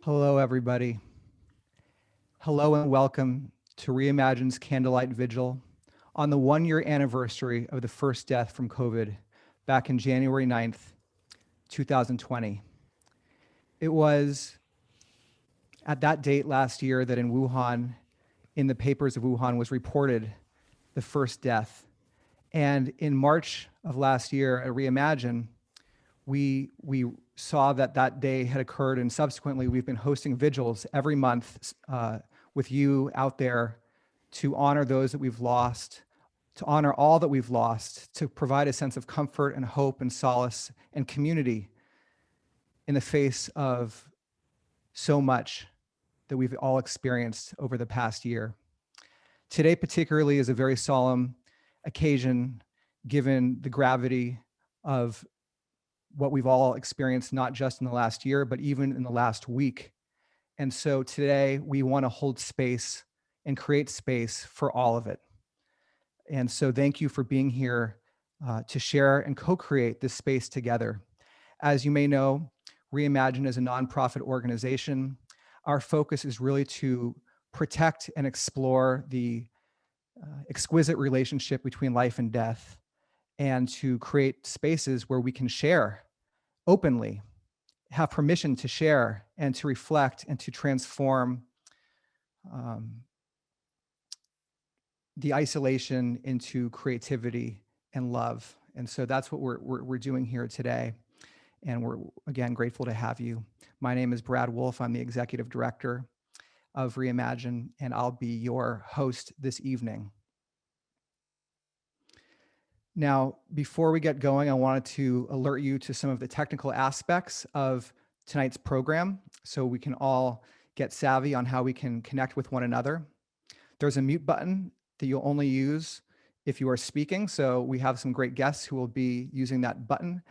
Hello, everybody. Hello and welcome to Reimagine's Candlelight Vigil on the one-year anniversary of the first death from COVID back in January 9th, 2020. It was at that date last year that in Wuhan, in the papers of Wuhan, was reported the first death. And in March of last year at Reimagine, we saw that day had occurred, and subsequently we've been hosting vigils every month with you out there to honor those that we've lost, to honor all that we've lost, to provide a sense of comfort and hope and solace and community in the face of so much that we've all experienced over the past year. Today particularly is a very solemn occasion given the gravity of what we've all experienced, not just in the last year, but even in the last week. And so today we want to hold space and create space for all of it. And so thank you for being here to share and co-create this space together. As you may know, Reimagine is a nonprofit organization. Our focus is really to protect and explore the exquisite relationship between life and death, and to create spaces where we can share openly, have permission to share and to reflect and to transform the isolation into creativity and love. And so that's what we're doing here today. And we're, again, grateful to have you. My name is Brad Wolf. I'm the executive director of Reimagine, and I'll be your host this evening. Now, before we get going, I wanted to alert you to some of the technical aspects of tonight's program so we can all get savvy on how we can connect with one another. There's a mute button that you'll only use if you are speaking. So we have some great guests who will be using that button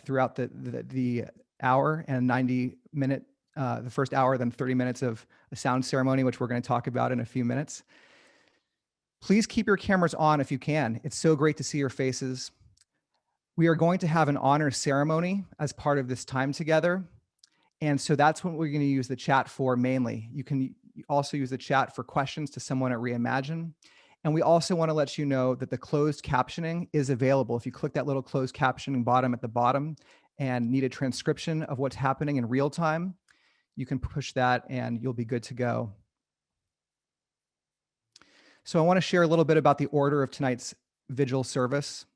throughout the hour and 90-minute, the first hour, then 30 minutes of a sound ceremony, which we're going to talk about in a few minutes. Please keep your cameras on if you can. It's so great to see your faces. We are going to have an honor ceremony as part of this time together. And so that's what we're going to use the chat for mainly. You can also use the chat for questions to someone at Reimagine. And we also want to let you know that the closed captioning is available. If you click that little closed captioning bottom at the bottom and need a transcription of what's happening in real time, you can push that and you'll be good to go. So I want to share a little bit about the order of tonight's vigil service.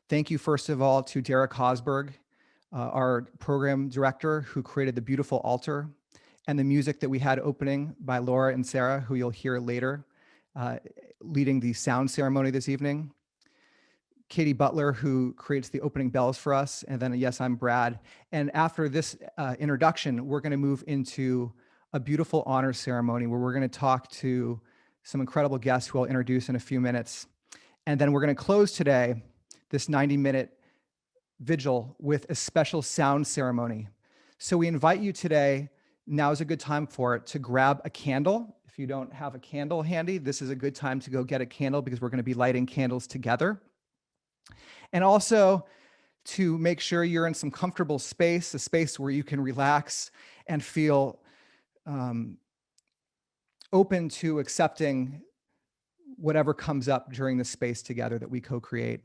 Thank you, first of all, to Derek Hosberg, our program director, who created the beautiful altar, and the music that we had opening by Laura Inserra, who you'll hear later, leading the sound ceremony this evening. Katie Butler, who creates the opening bells for us, and then, yes, I'm Brad. And after this introduction, we're going to move into a beautiful honor ceremony where we're going to talk to some incredible guests who I'll introduce in a few minutes. And then we're going to close today, this 90-minute vigil, with a special sound ceremony. So we invite you today, now is a good time for it, to grab a candle. If you don't have a candle handy, this is a good time to go get a candle because we're going to be lighting candles together. And also to make sure you're in some comfortable space, a space where you can relax and feel open to accepting whatever comes up during the space together that we co-create.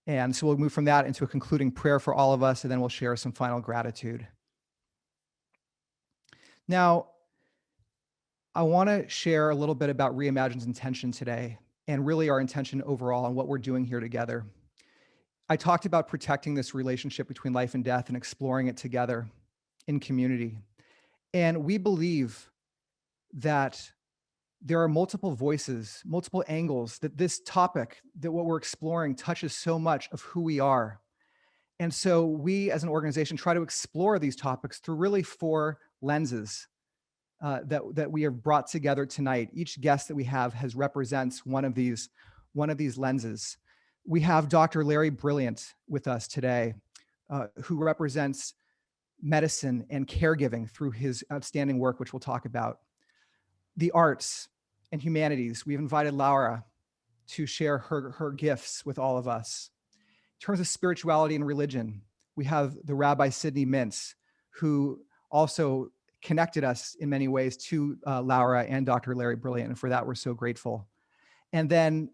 And so we'll move from that into a concluding prayer for all of us, and then we'll share some final gratitude. Now, I want to share a little bit about Reimagine's intention today, and really our intention overall and what we're doing here together. I talked about protecting this relationship between life and death and exploring it together in community. And we believe that there are multiple voices, multiple angles, that this topic, that what we're exploring touches so much of who we are. And so we as an organization try to explore these topics through really 4 lenses that we have brought together tonight. Each guest that we have represents one of these lenses. We have Dr. Larry Brilliant with us today, who represents medicine and caregiving through his outstanding work, which we'll talk about. The arts and humanities, we've invited Laura to share her gifts with all of us. In terms of spirituality and religion, we have the Rabbi Mintz, who also connected us in many ways to Laura and Dr. Larry Brilliant. And for that, we're so grateful. And then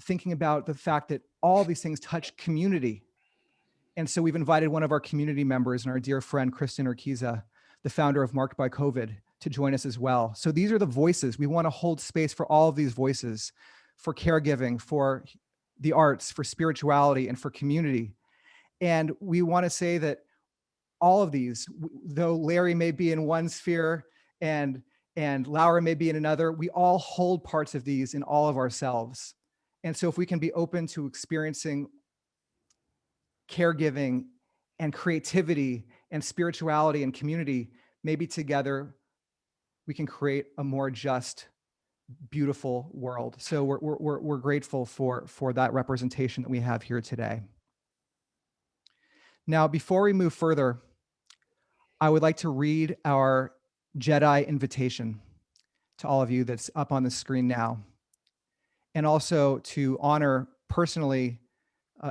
thinking about the fact that all these things touch community. And so we've invited one of our community members and our dear friend, Kristen Urquiza, the founder of Marked by COVID, to join us as well. So these are the voices. We want to hold space for all of these voices, for caregiving, for the arts, for spirituality, and for community. And we want to say that all of these, though Larry may be in one sphere and Laura may be in another, we all hold parts of these in all of ourselves. And so if we can be open to experiencing caregiving and creativity and spirituality and community, maybe together we can create a more just, beautiful world. So we're grateful for that representation that we have here today. Now, before we move further, I would like to read our Jedi invitation to all of you that's up on the screen now, and also to honor personally,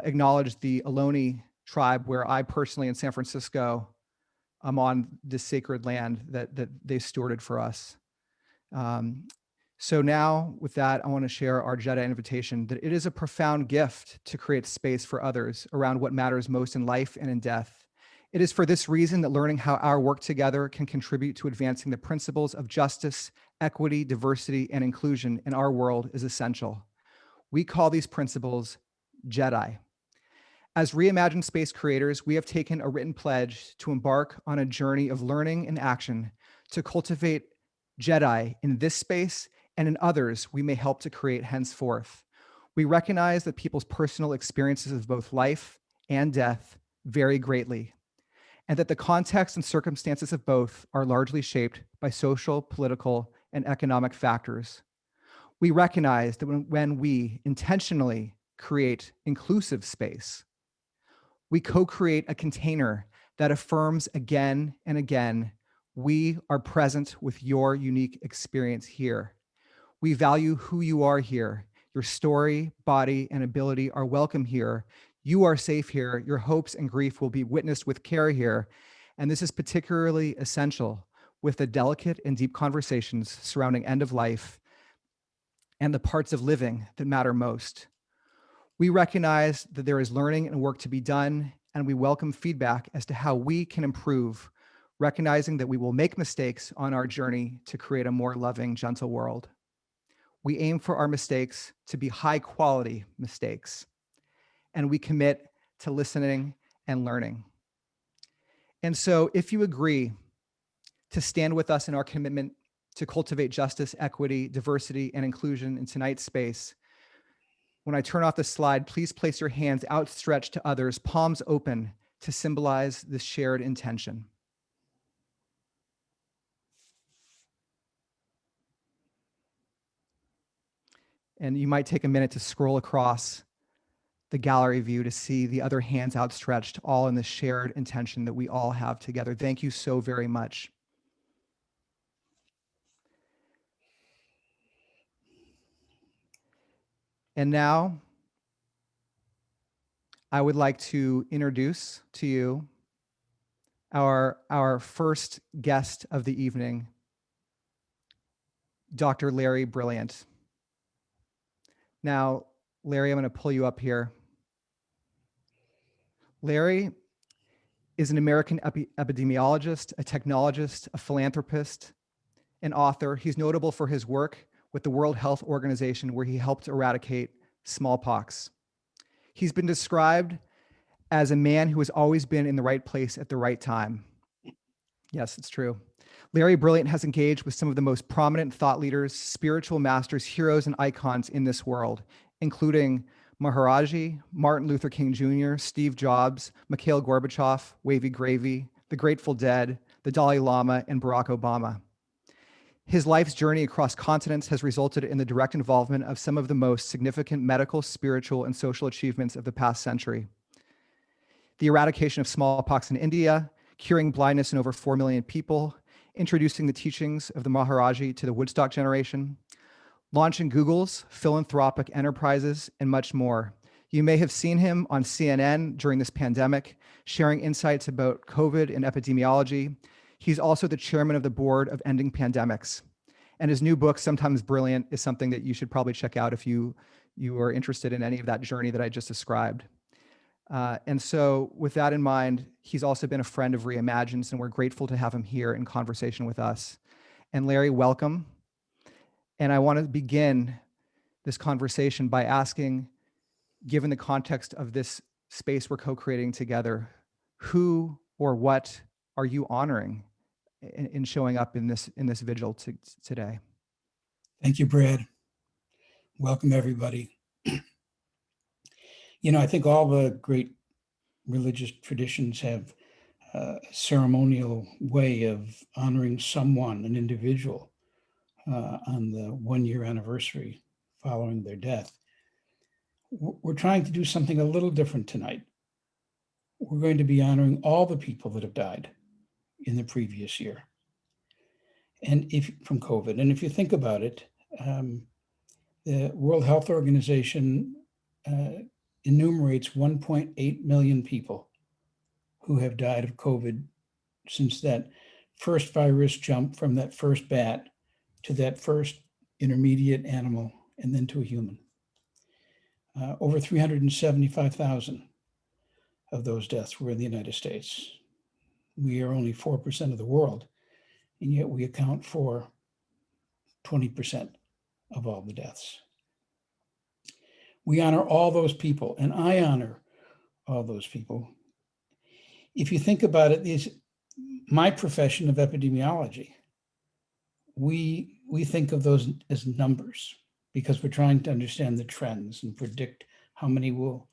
acknowledge the Ohlone tribe, where I personally in San Francisco, I'm on this sacred land that they stewarded for us. So now with that, I want to share our Jedi invitation that it is a profound gift to create space for others around what matters most in life and in death. It is for this reason that learning how our work together can contribute to advancing the principles of justice, equity, diversity, and inclusion in our world is essential. We call these principles Jedi. As Reimagine space creators, we have taken a written pledge to embark on a journey of learning and action to cultivate Jedi in this space and in others we may help to create henceforth. We recognize that people's personal experiences of both life and death vary greatly, and that the context and circumstances of both are largely shaped by social, political, and economic factors. We recognize that when we intentionally create inclusive space, we co-create a container that affirms again and again, we are present with your unique experience here. We value who you are here. Your story, body, and ability are welcome here. You are safe here. Your hopes and grief will be witnessed with care here. And this is particularly essential with the delicate and deep conversations surrounding end of life and the parts of living that matter most. We recognize that there is learning and work to be done, and we welcome feedback as to how we can improve, recognizing that we will make mistakes on our journey to create a more loving, gentle world. We aim for our mistakes to be high quality mistakes, and we commit to listening and learning. And so if you agree to stand with us in our commitment to cultivate justice, equity, diversity, and inclusion in tonight's space, when I turn off the slide, please place your hands outstretched to others, palms open, to symbolize this shared intention. And you might take a minute to scroll across the gallery view to see the other hands outstretched, all in the shared intention that we all have together. Thank you so very much. And now, I would like to introduce to you our first guest of the evening, Dr. Larry Brilliant. Now, Larry, I'm going to pull you up here. Larry is an American epidemiologist, a technologist, a philanthropist, an author. He's notable for his work with the World Health Organization, where he helped eradicate smallpox. He's been described as a man who has always been in the right place at the right time. Yes, it's true. Larry Brilliant has engaged with some of the most prominent thought leaders, spiritual masters, heroes, and icons in this world, including Maharaji, Martin Luther King Jr., Steve Jobs, Mikhail Gorbachev, Wavy Gravy, the Grateful Dead, the Dalai Lama, and Barack Obama. His life's journey across continents has resulted in the direct involvement of some of the most significant medical, spiritual, and social achievements of the past century. The eradication of smallpox in India, curing blindness in over 4 million people, introducing the teachings of the Maharaji to the Woodstock generation, launching Google's philanthropic enterprises, and much more. You may have seen him on CNN during this pandemic, sharing insights about COVID and epidemiology. He's also the chairman of the board of Ending Pandemics. And his new book, Sometimes Brilliant, is something that you should probably check out if you are interested in any of that journey that I just described. And so with that in mind, he's also been a friend of Reimagine's, and we're grateful to have him here in conversation with us. And Larry, welcome. And I want to begin this conversation by asking, given the context of this space we're co-creating together, who or what are you honoring in showing up in this vigil today? Thank you, Brad. Welcome, everybody. I think all the great religious traditions have a ceremonial way of honoring someone, an individual, on the 1-year anniversary following their death. We're trying to do something a little different tonight. We're going to be honoring all the people that have died in the previous year, and from COVID. And if you think about it, the World Health Organization enumerates 1.8 million people who have died of COVID since that first virus jump from that first bat to that first intermediate animal and then to a human. Over 375,000 of those deaths were in the United States. We are only 4% of the world, and yet we account for 20% of all the deaths. We honor all those people, and I honor all those people. If you think about it, my profession of epidemiology, we think of those as numbers because we're trying to understand the trends and predict how many will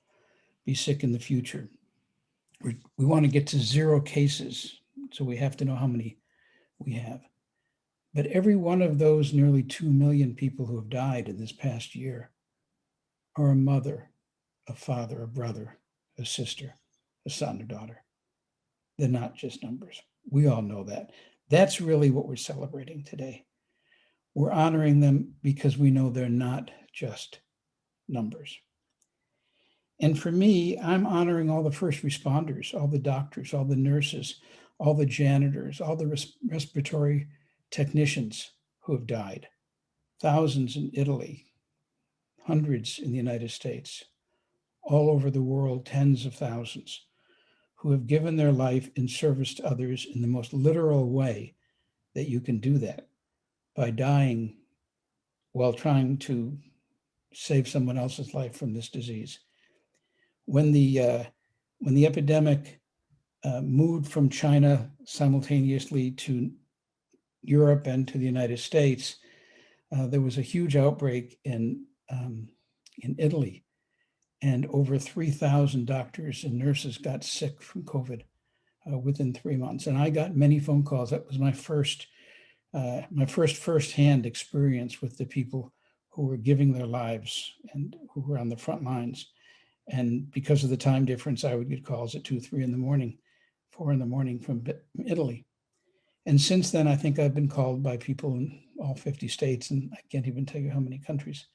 be sick in the future. We want to get to 0 cases, so we have to know how many we have. But every one of those nearly 2 million people who have died in this past year are a mother, a father, a brother, a sister, a son or daughter. They're not just numbers. We all know that. That's really what we're celebrating today. We're honoring them because we know they're not just numbers. And for me, I'm honoring all the first responders, all the doctors, all the nurses, all the janitors, all the respiratory technicians who have died. Thousands in Italy, hundreds in the United States, all over the world, tens of thousands who have given their life in service to others in the most literal way that you can do that, by dying while trying to save someone else's life from this disease. When the epidemic moved from China simultaneously to Europe and to the United States, there was a huge outbreak in Italy, and over 3,000 doctors and nurses got sick from COVID within 3 months. And I got many phone calls. That was my first firsthand experience with the people who were giving their lives and who were on the front lines. And because of the time difference, I would get calls at 2, 3 in the morning, 4 in the morning from Italy. And since then, I think I've been called by people in all 50 states, and I can't even tell you how many countries.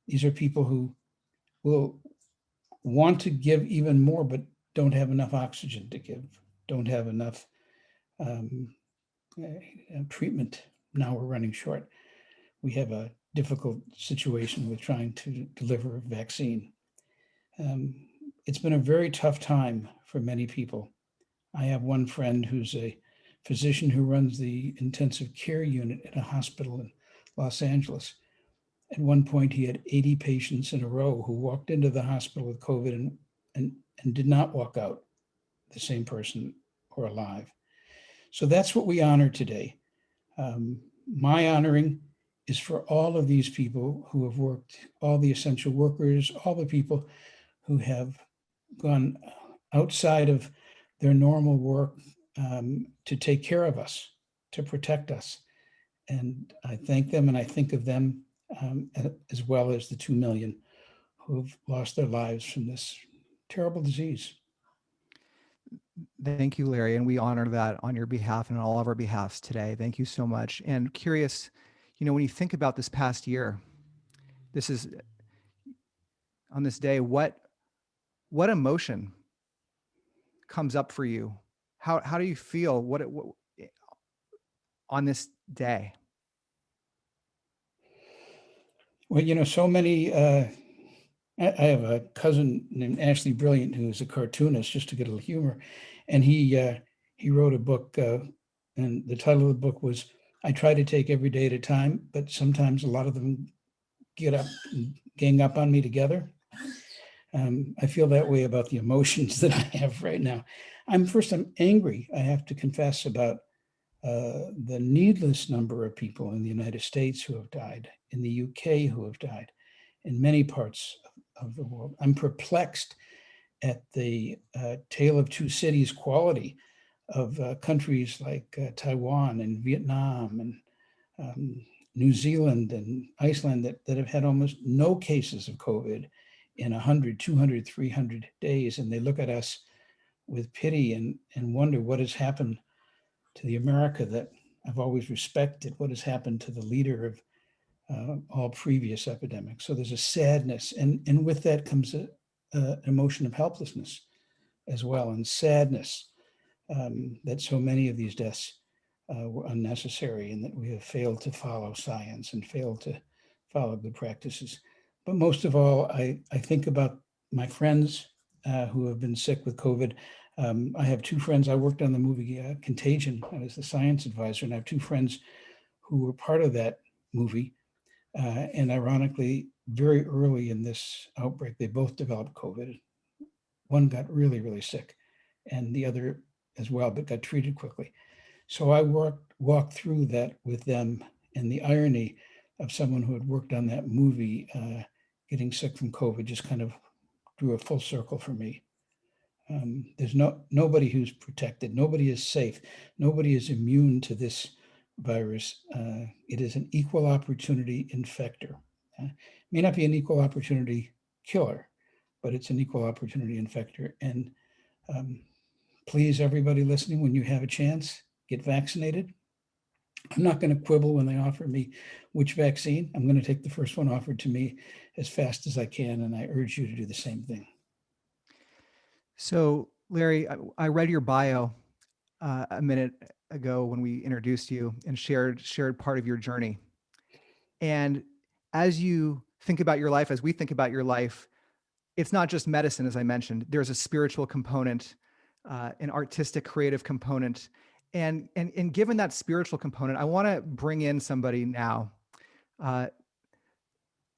These are people who will want to give even more, but don't have enough oxygen to give, don't have enough treatment. Now we're running short. We have a difficult situation with trying to deliver a vaccine. It's been a very tough time for many people. I have one friend who's a physician who runs the intensive care unit at a hospital in Los Angeles. At one point, he had 80 patients in a row who walked into the hospital with COVID and did not walk out the same person or alive. So that's what we honor today. My honoring is for all of these people who have worked, all the essential workers, all the people who have gone outside of their normal work to take care of us, to protect us. And I thank them and I think of them as well as the 2 million who've lost their lives from this terrible disease. Thank you, Larry. And we honor that on your behalf and on all of our behalfs today. Thank you so much. And curious, when you think about this past year, on this day, what emotion comes up for you? How do you feel? What on this day? Well, so many. I have a cousin named Ashley Brilliant who is a cartoonist, just to get a little humor, and he wrote a book, and the title of the book was "I Try to Take Every Day at a Time, but sometimes a lot of them get up and gang up on me together." I feel that way about the emotions that I have right now. I'm angry, I have to confess, about the needless number of people in the United States who have died, in the UK who have died, in many parts of the world. I'm perplexed at the tale of two cities quality of countries like Taiwan and Vietnam and New Zealand and Iceland that have had almost no cases of COVID in 100, 200, 300 days. And they look at us with pity and wonder what has happened to the America that I've always respected, what has happened to the leader of all previous epidemics. So there's a sadness, and with that comes an emotion of helplessness as well, and sadness that so many of these deaths were unnecessary, and that we have failed to follow science and failed to follow good practices. But most of all, I think about my friends who have been sick with COVID. I have two friends. I worked on the movie Contagion. I was the science advisor, and I have two friends who were part of that movie. And ironically, very early in this outbreak, they both developed COVID. One got really, really sick, and the other as well, but got treated quickly. So I walked through that with them, and the irony of someone who had worked on that movie getting sick from COVID just kind of drew a full circle for me. There's nobody who's protected. Nobody is safe. Nobody is immune to this virus. It is an equal opportunity infector. It may not be an equal opportunity killer, but it's an equal opportunity infector. And please, everybody listening, when you have a chance, get vaccinated. I'm not going to quibble when they offer me which vaccine. I'm going to take the first one offered to me as fast as I can, and I urge you to do the same thing. So, Larry, I read your bio a minute ago when we introduced you and shared part of your journey. And as you think about your life, as we think about your life, it's not just medicine, as I mentioned. There's a spiritual component, an artistic, creative component, and given that spiritual component, I want to bring in somebody now,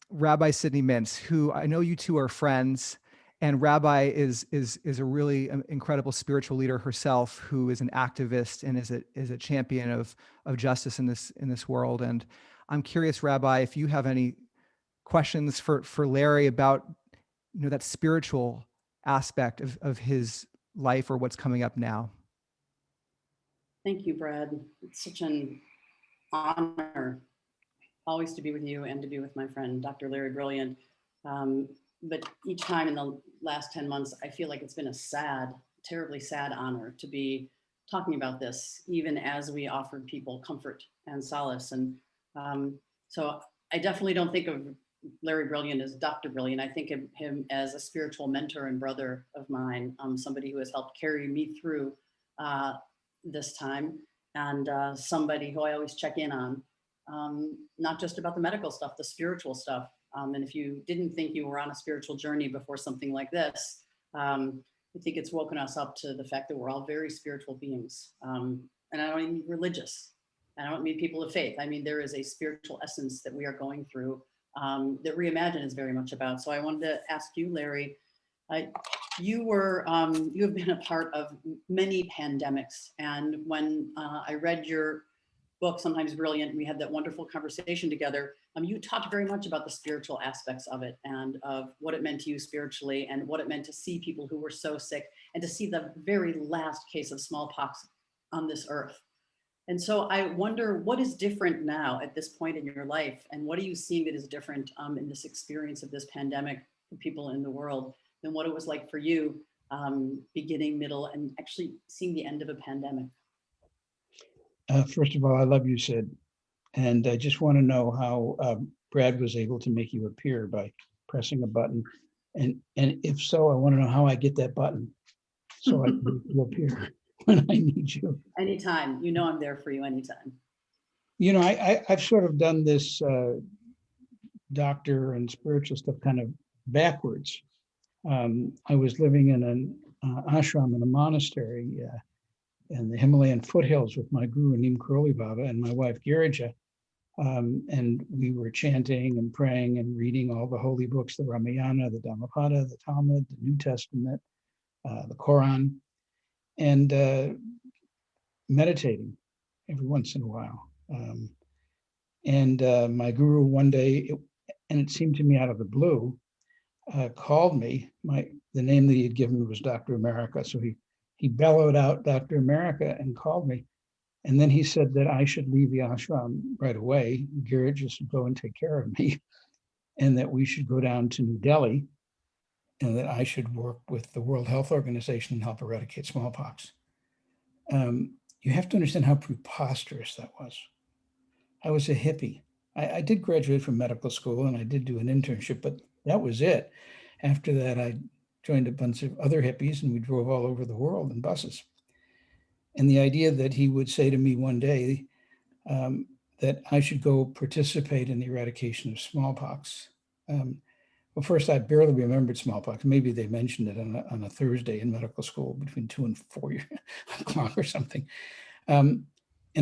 Rabbi Sidney Mintz, who I know you two are friends. And Rabbi is a really incredible spiritual leader herself, who is an activist and is a champion of justice in this world. And I'm curious, Rabbi, if you have any questions for Larry about that spiritual aspect of his life or what's coming up now. Thank you, Brad. It's such an honor always to be with you and to be with my friend, Dr. Larry Brilliant. But each time in the last 10 months, I feel like it's been a terribly sad honor to be talking about this, even as we offered people comfort and solace. And so I definitely don't think of Larry Brilliant as Dr. Brilliant. I think of him as a spiritual mentor and brother of mine, somebody who has helped carry me through this time, and somebody who I always check in on, not just about the medical stuff, the spiritual stuff. And if you didn't think you were on a spiritual journey before something like this, I think it's woken us up to the fact that we're all very spiritual beings. And I don't mean religious. I don't mean people of faith. I mean, there is a spiritual essence that we are going through that Reimagine is very much about. So I wanted to ask you, Larry, you have been a part of many pandemics. And when I read your book, Sometimes Brilliant, we had that wonderful conversation together. You talked very much about the spiritual aspects of it and of what it meant to you spiritually and what it meant to see people who were so sick and to see the very last case of smallpox on this earth. And so I wonder what is different now at this point in your life, and what are you seeing that is different in this experience of this pandemic for people in the world than what it was like for you beginning, middle, and actually seeing the end of a pandemic? First of all, I love you, Sid. And I just want to know how Brad was able to make you appear by pressing a button. And if so, I want to know how I get that button so I can appear when I need you. Anytime. You know I'm there for you anytime. You know, I've sort of done this doctor and spiritual stuff kind of backwards. I was living in an ashram in a monastery in the Himalayan foothills with my guru Neem Karoli Baba and my wife Girija. And we were chanting and praying and reading all the holy books, the Ramayana, the Dhammapada, the Talmud, the New Testament, the Quran, and meditating every once in a while. My guru one day, and it seemed to me out of the blue, called me. The name that he had given me was Dr. America. So he bellowed out Dr. America and called me. And then he said that I should leave the ashram right away. Girija just go and take care of me, and that we should go down to New Delhi, and that I should work with the World Health Organization and help eradicate smallpox. You have to understand how preposterous that was. I was a hippie. I did graduate from medical school and I did do an internship, but that was it. After that, I joined a bunch of other hippies and we drove all over the world in buses. And the idea that he would say to me one day that I should go participate in the eradication of smallpox. Well, first, I barely remembered smallpox. Maybe they mentioned it on a Thursday in medical school between 2 and 4 o'clock or something. And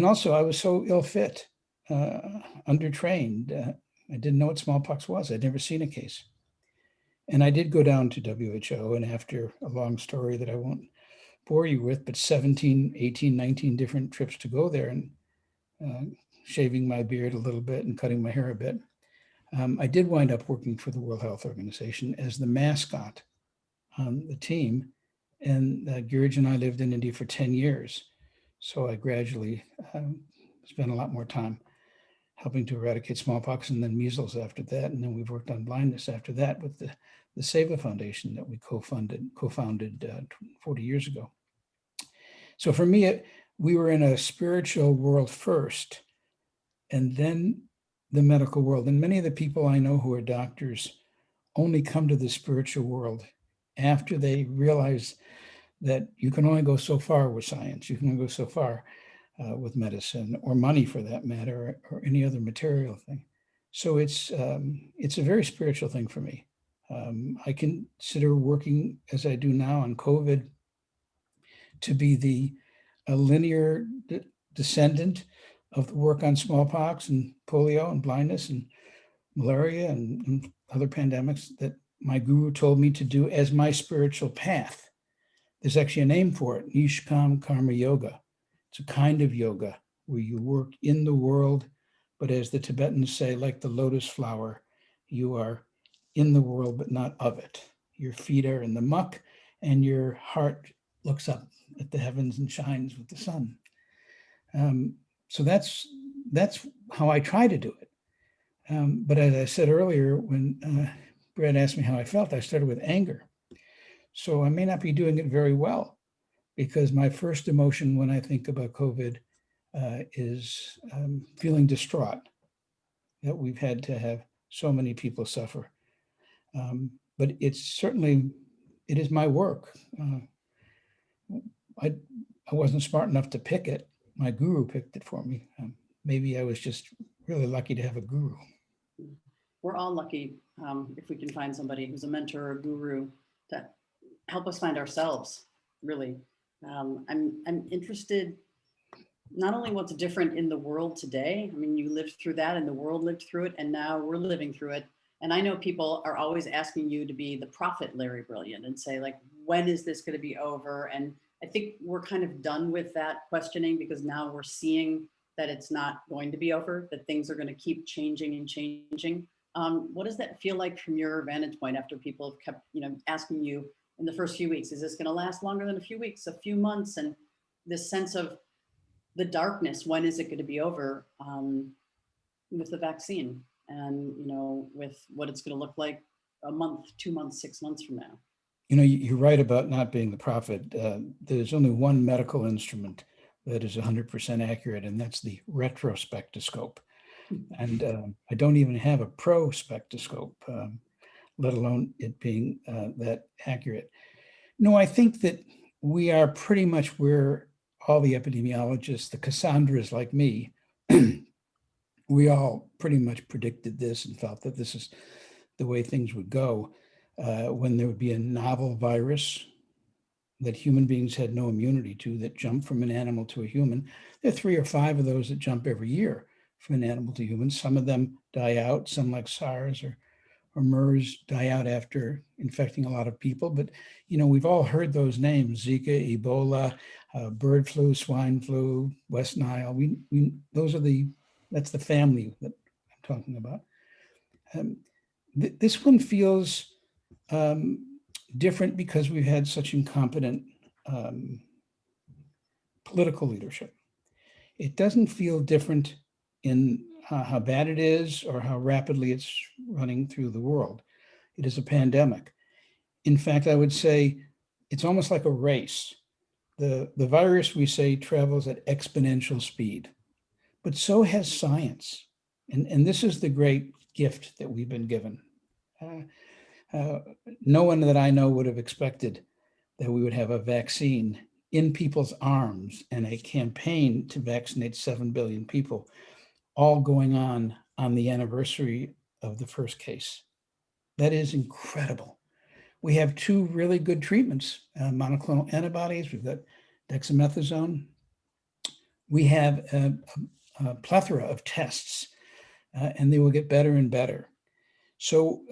also, I was so ill-fit, undertrained. I didn't know what smallpox was. I'd never seen a case. And I did go down to WHO, and after a long story that I won't bore you with, but 17, 18, 19 different trips to go there and shaving my beard a little bit and cutting my hair a bit. I did wind up working for the World Health Organization as the mascot on the team. And Girija and I lived in India for 10 years. So I gradually spent a lot more time helping to eradicate smallpox and then measles after that. And then we've worked on blindness after that with the Seva Foundation that we co-founded 40 years ago. So for me, we were in a spiritual world first, and then the medical world. And many of the people I know who are doctors only come to the spiritual world after they realize that you can only go so far with science. You can only go so far with medicine or money for that matter, or any other material thing. So it's a very spiritual thing for me. I consider working as I do now on COVID to be a linear descendant of the work on smallpox and polio and blindness and malaria and other pandemics that my guru told me to do as my spiritual path. There's actually a name for it, Nishkam Karma Yoga. It's a kind of yoga where you work in the world, but as the Tibetans say, like the lotus flower, you are in the world, but not of it. Your feet are in the muck and your heart looks up at the heavens and shines with the sun. So that's how I try to do it. But as I said earlier, when Brad asked me how I felt, I started with anger. So I may not be doing it very well, because my first emotion when I think about COVID is feeling distraught that we've had to have so many people suffer. But it is my work. I wasn't smart enough to pick it. My guru picked it for me. Maybe I was just really lucky to have a guru. We're all lucky if we can find somebody who's a mentor or a guru to help us find ourselves, really. I'm interested not only what's different in the world today. I mean, you lived through that and the world lived through it, and now we're living through it. And I know people are always asking you to be the prophet, Larry Brilliant, and say, like, when is this going to be over? And I think we're kind of done with that questioning, because now we're seeing that it's not going to be over, that things are going to keep changing and changing. What does that feel like from your vantage point after people have kept, asking you in the first few weeks, is this going to last longer than a few weeks, a few months? And this sense of the darkness, when is it going to be over with the vaccine? And, with what it's going to look like a month, 2 months, 6 months from now. You're right about not being the prophet. There's only one medical instrument that is 100% accurate, and that's the retrospectoscope. And I don't even have a prospectoscope. let alone it being that accurate. No, I think that we are pretty much where all the epidemiologists, the Cassandras like me, we all pretty much predicted this and felt that this is the way things would go when there would be a novel virus that human beings had no immunity to that jumped from an animal to a human. There are 3 or 5 of those that jump every year from an animal to human. Some of them die out, some like SARS or MERS die out after infecting a lot of people. But, you know, we've all heard those names: Zika, Ebola, bird flu, swine flu, West Nile. That's the family that I'm talking about. This one feels different because we've had such incompetent political leadership. It doesn't feel different in how bad it is or how rapidly it's running through the world. It is a pandemic. In fact, I would say it's almost like a race. The virus, we say, travels at exponential speed, but so has science. And this is the great gift that we've been given. No one that I know would have expected that we would have a vaccine in people's arms and a campaign to vaccinate 7 billion people, all going on the anniversary of the first case. That is incredible. We have 2 really good treatments, monoclonal antibodies. We've got dexamethasone. We have a plethora of tests, and they will get better and better. So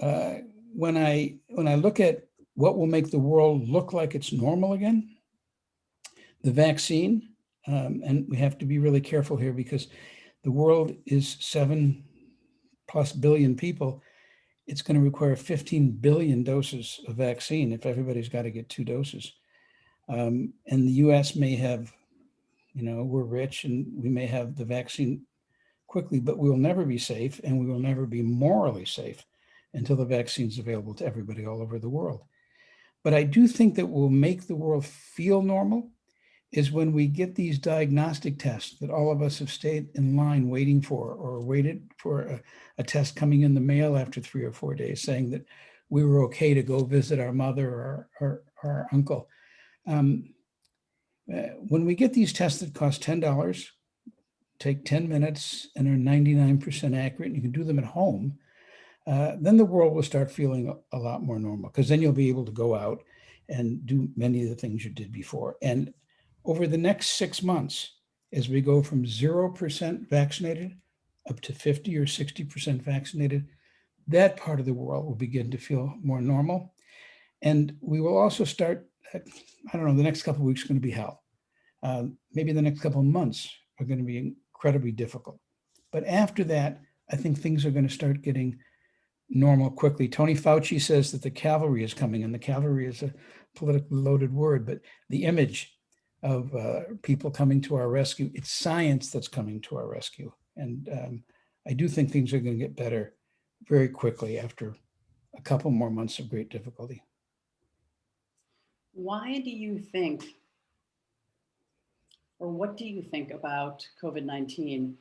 when I look at what will make the world look like it's normal again, the vaccine, and we have to be really careful here because the world is 7+ billion people. It's going to require 15 billion doses of vaccine if everybody's got to get 2 doses. And the US may have, you know, we're rich and we may have the vaccine quickly, but we will never be safe and we will never be morally safe until the vaccine's available to everybody all over the world. But I do think that will make the world feel normal is when we get these diagnostic tests that all of us have stayed in line waiting for, or waited for a test coming in the mail after 3 or 4 days saying that we were okay to go visit our mother or our uncle. When we get these tests that cost $10, take 10 minutes and are 99% accurate, and you can do them at home, then the world will start feeling a lot more normal, because then you'll be able to go out and do many of the things you did before. And over the next 6 months, as we go from 0% vaccinated up to 50 or 60% vaccinated, that part of the world will begin to feel more normal. And we will also start, I don't know, the next couple of weeks are going to be hell. Maybe the next couple of months are going to be incredibly difficult. But after that, I think things are going to start getting normal quickly. Tony Fauci says that the cavalry is coming, and the cavalry is a politically loaded word, but the image of people coming to our rescue, it's science that's coming to our rescue. And I do think things are going to get better very quickly after a couple more months of great difficulty. Why do you think, or what do you think about COVID-19?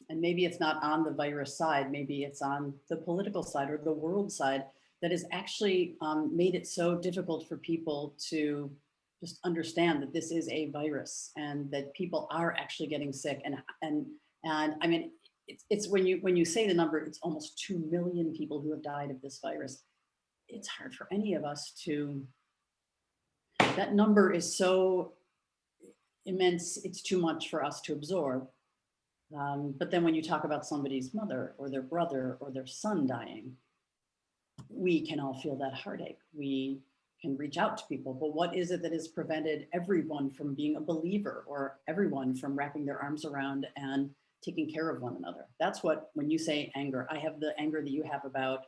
And maybe it's not on the virus side, maybe it's on the political side or the world side that has actually made it so difficult for people to just understand that this is a virus and that people are actually getting sick. And I mean, it's when you say the number, it's almost 2 million people who have died of this virus. It's hard for any of us to, that number is so immense, it's too much for us to absorb. But then when you talk about somebody's mother or their brother or their son dying, we can all feel that heartache. We can reach out to people, but what is it that has prevented everyone from being a believer, or everyone from wrapping their arms around and taking care of one another? That's what, when you say anger, I have the anger that you have about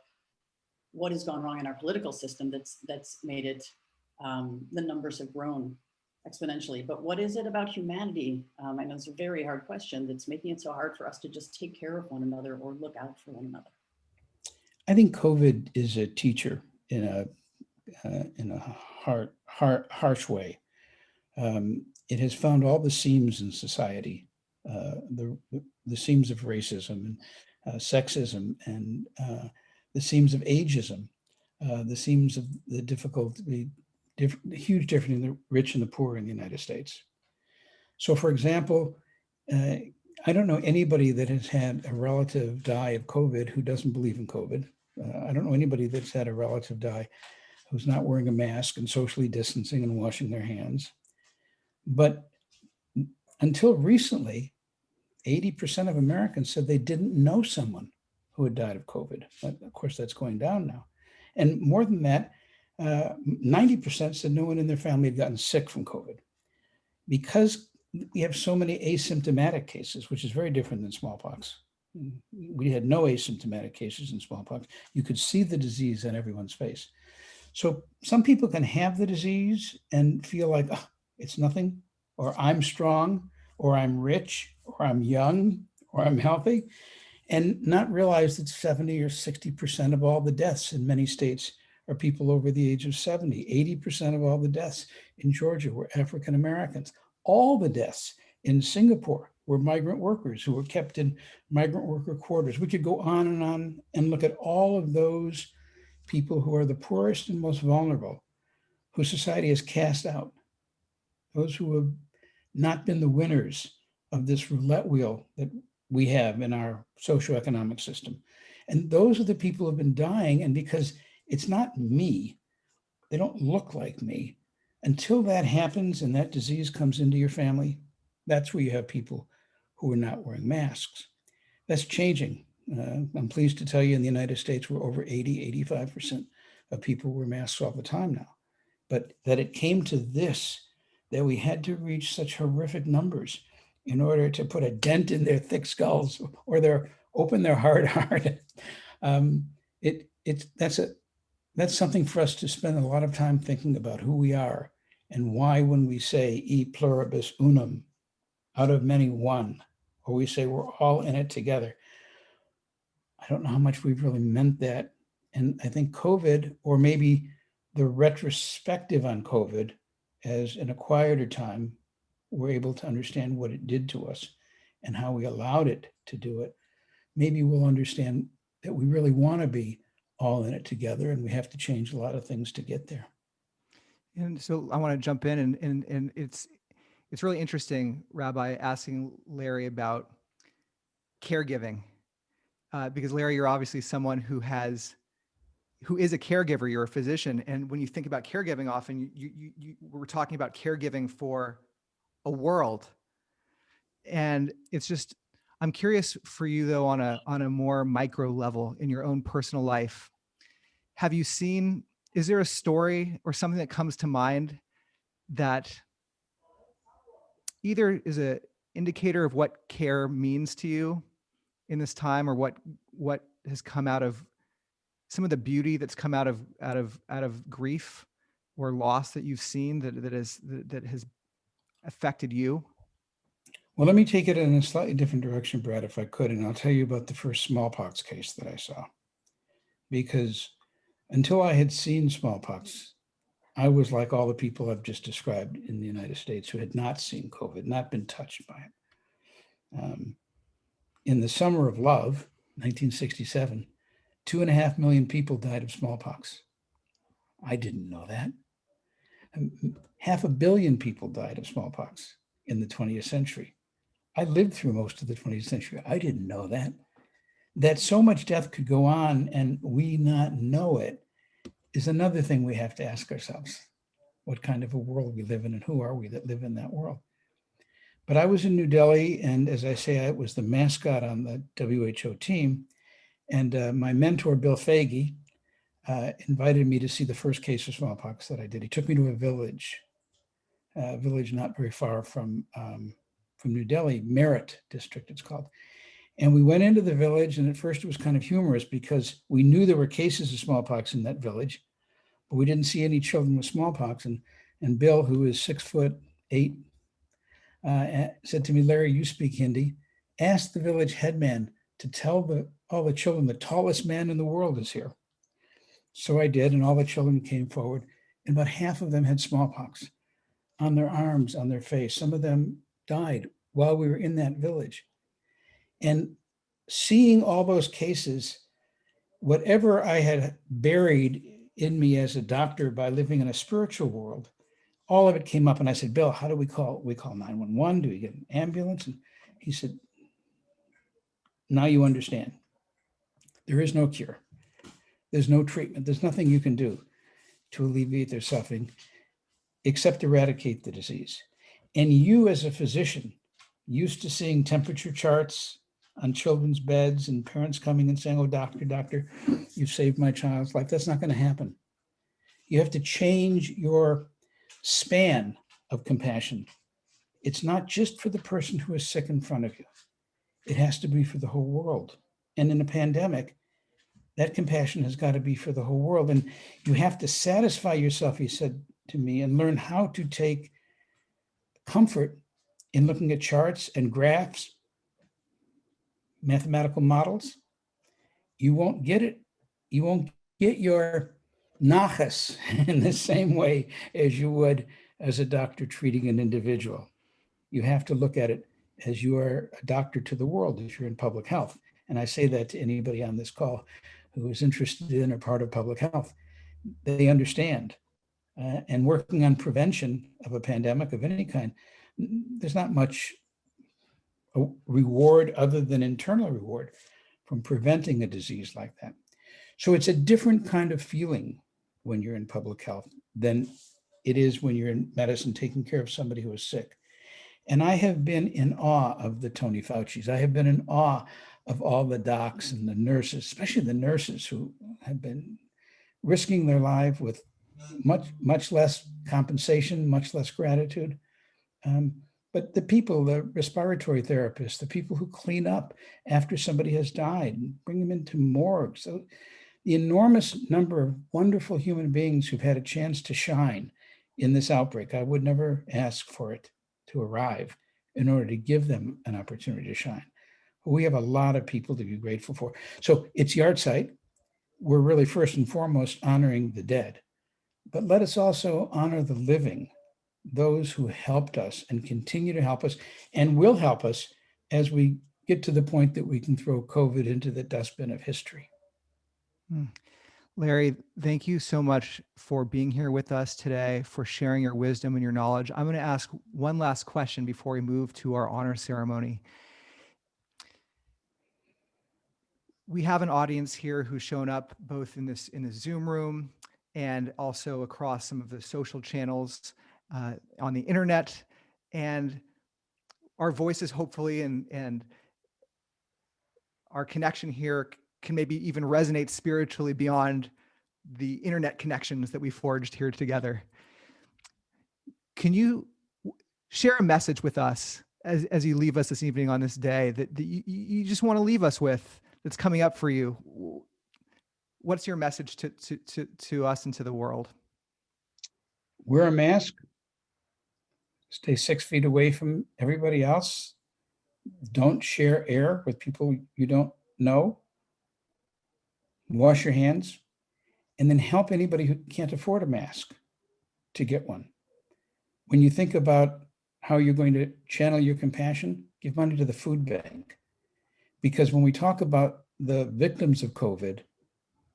what has gone wrong in our political system that's made it, the numbers have grown exponentially. But what is it about humanity? I know it's a very hard question that's making it so hard for us to just take care of one another or look out for one another. I think COVID is a teacher in a harsh way. It has found all the seams in society, the seams of racism and sexism and the seams of ageism, the seams of the huge difference in the rich and the poor in the United States. So for example, I don't know anybody that has had a relative die of COVID who doesn't believe in COVID. I don't know anybody that's had a relative die who's not wearing a mask and socially distancing and washing their hands. But until recently, 80% of Americans said they didn't know someone who had died of COVID. Of course, that's going down now. And more than that, 90% said no one in their family had gotten sick from COVID. Because we have so many asymptomatic cases, which is very different than smallpox. We had no asymptomatic cases in smallpox. You could see the disease on everyone's face. So some people can have the disease and feel like, oh, it's nothing, or I'm strong, or I'm rich, or I'm young, or I'm healthy, and not realize that 70 or 60% of all the deaths in many states are people over the age of 70. 80% of all the deaths in Georgia were African Americans. All the deaths in Singapore were migrant workers who were kept in migrant worker quarters. We could go on and look at all of those people who are the poorest and most vulnerable, who society has cast out, those who have not been the winners of this roulette wheel that we have in our socioeconomic system. And those are the people who have been dying. And because it's not me, they don't look like me. Until that happens and that disease comes into your family, that's where you have people who are not wearing masks. That's changing. I'm pleased to tell you in the United States, we're over 85% of people wear masks all the time now. But that it came to this, that we had to reach such horrific numbers in order to put a dent in their thick skulls or open their hard heart. That's something for us to spend a lot of time thinking about who we are and why when we say e pluribus unum, out of many one, or we say we're all in it together. I don't know how much we've really meant that. And I think COVID, or maybe the retrospective on COVID as an quieter time, we're able to understand what it did to us and how we allowed it to do it. Maybe we'll understand that we really want to be all in it together, and we have to change a lot of things to get there. And so I want to jump in, and it's really interesting, Rabbi, asking Larry about caregiving, because Larry, you're obviously someone who is a caregiver. You're a physician, and when you think about caregiving, often we're talking about caregiving for a world, and it's just, I'm curious for you though, on a more micro level in your own personal life, have you seen, is there a story or something that comes to mind that either is an indicator of what care means to you in this time, or what has come out of some of the beauty that's come out of grief or loss that you've seen that has affected you? Well, let me take it in a slightly different direction, Brad, if I could, and I'll tell you about the first smallpox case that I saw. Because until I had seen smallpox, I was like all the people I've just described in the United States who had not seen COVID, not been touched by it. In the summer of love, 1967, 2.5 million people died of smallpox. I didn't know that. 500 million people died of smallpox in the 20th century. I lived through most of the 20th century. I didn't know that. That so much death could go on and we not know it is another thing we have to ask ourselves. What kind of a world we live in, and who are we that live in that world? But I was in New Delhi, and as I say, I was the mascot on the WHO team. And my mentor, Bill Fagey, invited me to see the first case of smallpox that I did. He took me to a village not very far from New Delhi, Merit district it's called. And we went into the village, and at first it was kind of humorous because we knew there were cases of smallpox in that village, but we didn't see any children with smallpox. And Bill, who is 6'8", said to me, "Larry, you speak Hindi. Ask the village headman to tell all the children the tallest man in the world is here." So I did, and all the children came forward, and about half of them had smallpox on their arms, on their face. Some of them died while we were in that village. And seeing all those cases whatever I had buried in me as a doctor by living in a spiritual world, all of it came up. And I said, Bill, how do we call? We call 911. Do we get an ambulance? And he said, now you understand. There is no cure. There's no treatment. There's nothing you can do to alleviate their suffering except eradicate the disease. And you as a physician, used to seeing temperature charts on children's beds and parents coming and saying, oh, doctor, you've saved my child's life. That's not going to happen. You have to change your span of compassion. It's not just for the person who is sick in front of you. It has to be for the whole world. And in a pandemic, that compassion has got to be for the whole world. And you have to satisfy yourself, he said to me, and learn how to take comfort in looking at charts and graphs, mathematical models. You won't get it. You won't get your nachas in the same way as you would as a doctor treating an individual. You have to look at it as you are a doctor to the world if you're in public health. And I say that to anybody on this call who is interested in or part of public health. They understand. And working on prevention of a pandemic of any kind, there's not much reward other than internal reward from preventing a disease like that. So it's a different kind of feeling when you're in public health than it is when you're in medicine taking care of somebody who is sick. And I have been in awe of the Tony Fauci's. I have been in awe of all the docs and the nurses, especially the nurses who have been risking their life with much less compensation, much less gratitude. But the people, the respiratory therapists, the people who clean up after somebody has died and bring them into morgues. So the enormous number of wonderful human beings who've had a chance to shine in this outbreak. I would never ask for it to arrive in order to give them an opportunity to shine. We have a lot of people to be grateful for. So it's Yahrzeit. We're really first and foremost honoring the dead, but let us also honor the living, those who helped us and continue to help us and will help us as we get to the point that we can throw COVID into the dustbin of history. Larry, thank you so much for being here with us today, for sharing your wisdom and your knowledge. I'm going to ask one last question before we move to our honor ceremony. We have an audience here who's shown up both in the Zoom room and also across some of the social channels on the internet, and our voices hopefully and our connection here can maybe even resonate spiritually beyond the internet connections that we forged here together. Can you share a message with us as you leave us this evening on this day that you just want to leave us with, that's coming up for you? What's your message to us and to the world? Wear a mask. Stay 6 feet away from everybody else. Don't share air with people you don't know. Wash your hands, and then help anybody who can't afford a mask to get one. When you think about how you're going to channel your compassion, give money to the food bank. Because when we talk about the victims of COVID,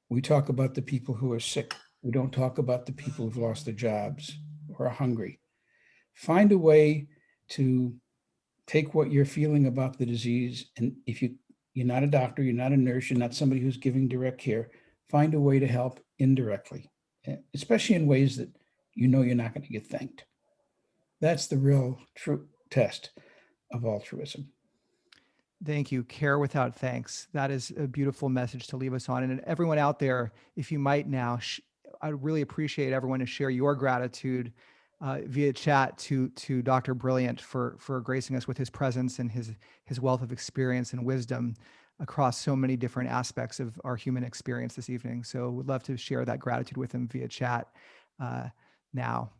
we talk about the people who are sick. We don't talk about the people who've lost their jobs or are hungry. Find a way to take what you're feeling about the disease, and if you're not a doctor, you're not a nurse, you're not somebody who's giving direct care, find a way to help indirectly, especially in ways that you know you're not going to get thanked. That's the real true test of altruism. Thank you. Care without thanks. That is a beautiful message to leave us on. And everyone out there, if you might now, I'd really appreciate everyone to share your gratitude via chat to Dr. Brilliant for gracing us with his presence and his wealth of experience and wisdom across so many different aspects of our human experience this evening. So we'd love to share that gratitude with him via chat now.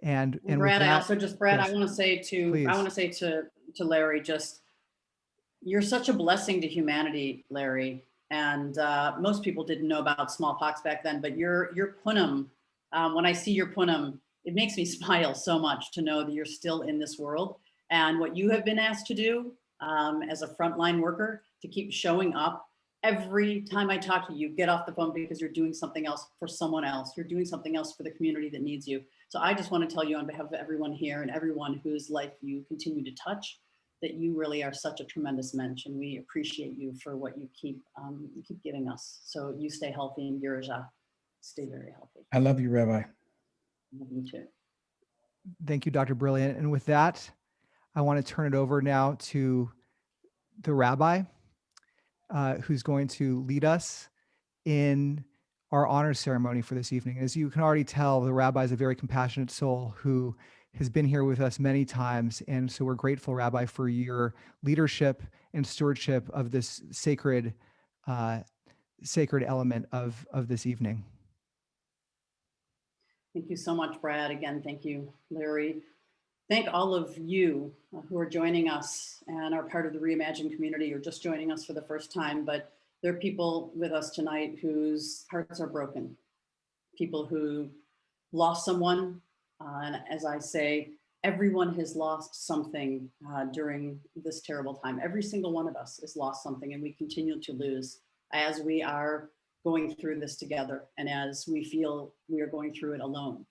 And Brad, I also just, Brad, yes, I want to say to Larry, just, you're such a blessing to humanity, Larry. And most people didn't know about smallpox back then, but your punam, when I see your punam, it makes me smile so much to know that you're still in this world, and what you have been asked to do as a frontline worker, to keep showing up every time I talk to you, get off the phone because you're doing something else for someone else. You're doing something else for the community that needs you. So I just want to tell you on behalf of everyone here and everyone whose life you continue to touch, that you really are such a tremendous mensch, and we appreciate you for what you keep giving us. So you stay healthy, and Giraja, stay very healthy. I love you, Rabbi. I love you too. Thank you, Dr. Brilliant. And with that, I want to turn it over now to the Rabbi, who's going to lead us in our honor ceremony for this evening. As you can already tell, the Rabbi is a very compassionate soul who has been here with us many times. And so we're grateful, Rabbi, for your leadership and stewardship of this sacred element of this evening. Thank you so much, Brad. Again, thank you, Larry. Thank all of you who are joining us and are part of the Reimagine community, or just joining us for the first time. But there are people with us tonight whose hearts are broken, people who lost someone. And as I say, everyone has lost something during this terrible time. Every single one of us has lost something, and we continue to lose as we are going through this together and as we feel we are going through it alone.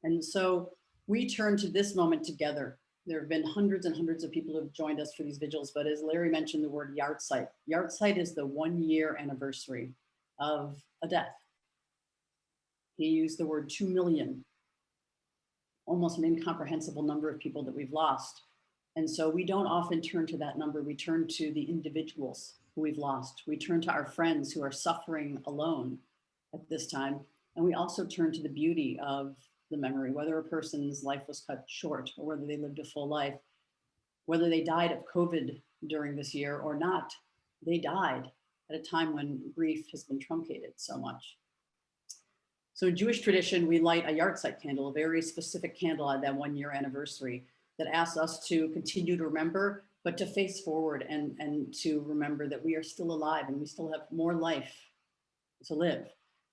And so we turn to this moment together. There have been hundreds and hundreds of people who have joined us for these vigils, but as Larry mentioned the word yahrzeit. Yahrzeit is the 1-year anniversary of a death. He used the word 2 million, almost an incomprehensible number of people that we've lost. And so we don't often turn to that number. We turn to the individuals who we've lost. We turn to our friends who are suffering alone at this time. And we also turn to the beauty of the memory, whether a person's life was cut short or whether they lived a full life, whether they died of COVID during this year or not, they died at a time when grief has been truncated so much. So in Jewish tradition, we light a yahrzeit candle, a very specific candle at that 1-year anniversary that asks us to continue to remember, but to face forward and to remember that we are still alive and we still have more life to live.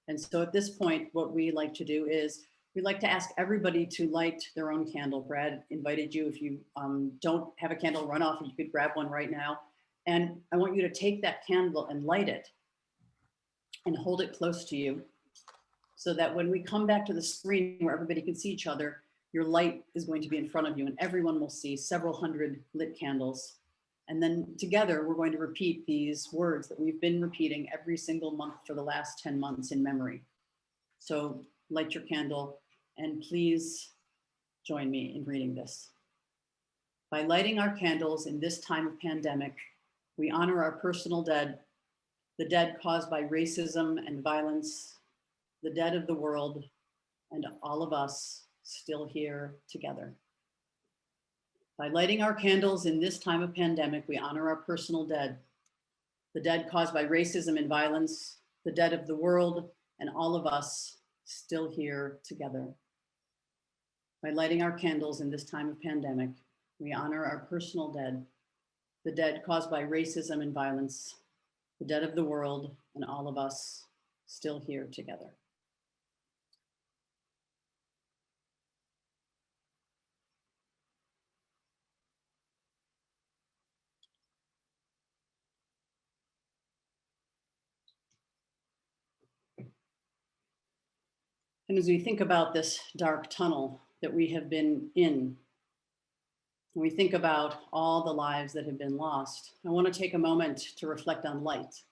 And so at this point, what we like to do is we'd like to ask everybody to light their own candle. Brad invited you. If you don't have a candle, run off and you could grab one right now. And I want you to take that candle and light it and hold it close to you so that when we come back to the screen where everybody can see each other, your light is going to be in front of you and everyone will see several hundred lit candles. And then together, we're going to repeat these words that we've been repeating every single month for the last 10 months in memory. So light your candle and please join me in reading this. By lighting our candles in this time of pandemic, we honor our personal dead, the dead caused by racism and violence, the dead of the world, and all of us still here together. By lighting our candles in this time of pandemic, we honor our personal dead, the dead caused by racism and violence, the dead of the world, and all of us still here together. By lighting our candles in this time of pandemic, we honor our personal dead, the dead caused by racism and violence, the dead of the world, and all of us still here together. And as we think about this dark tunnel that we have been in, when we think about all the lives that have been lost, I want to take a moment to reflect on light.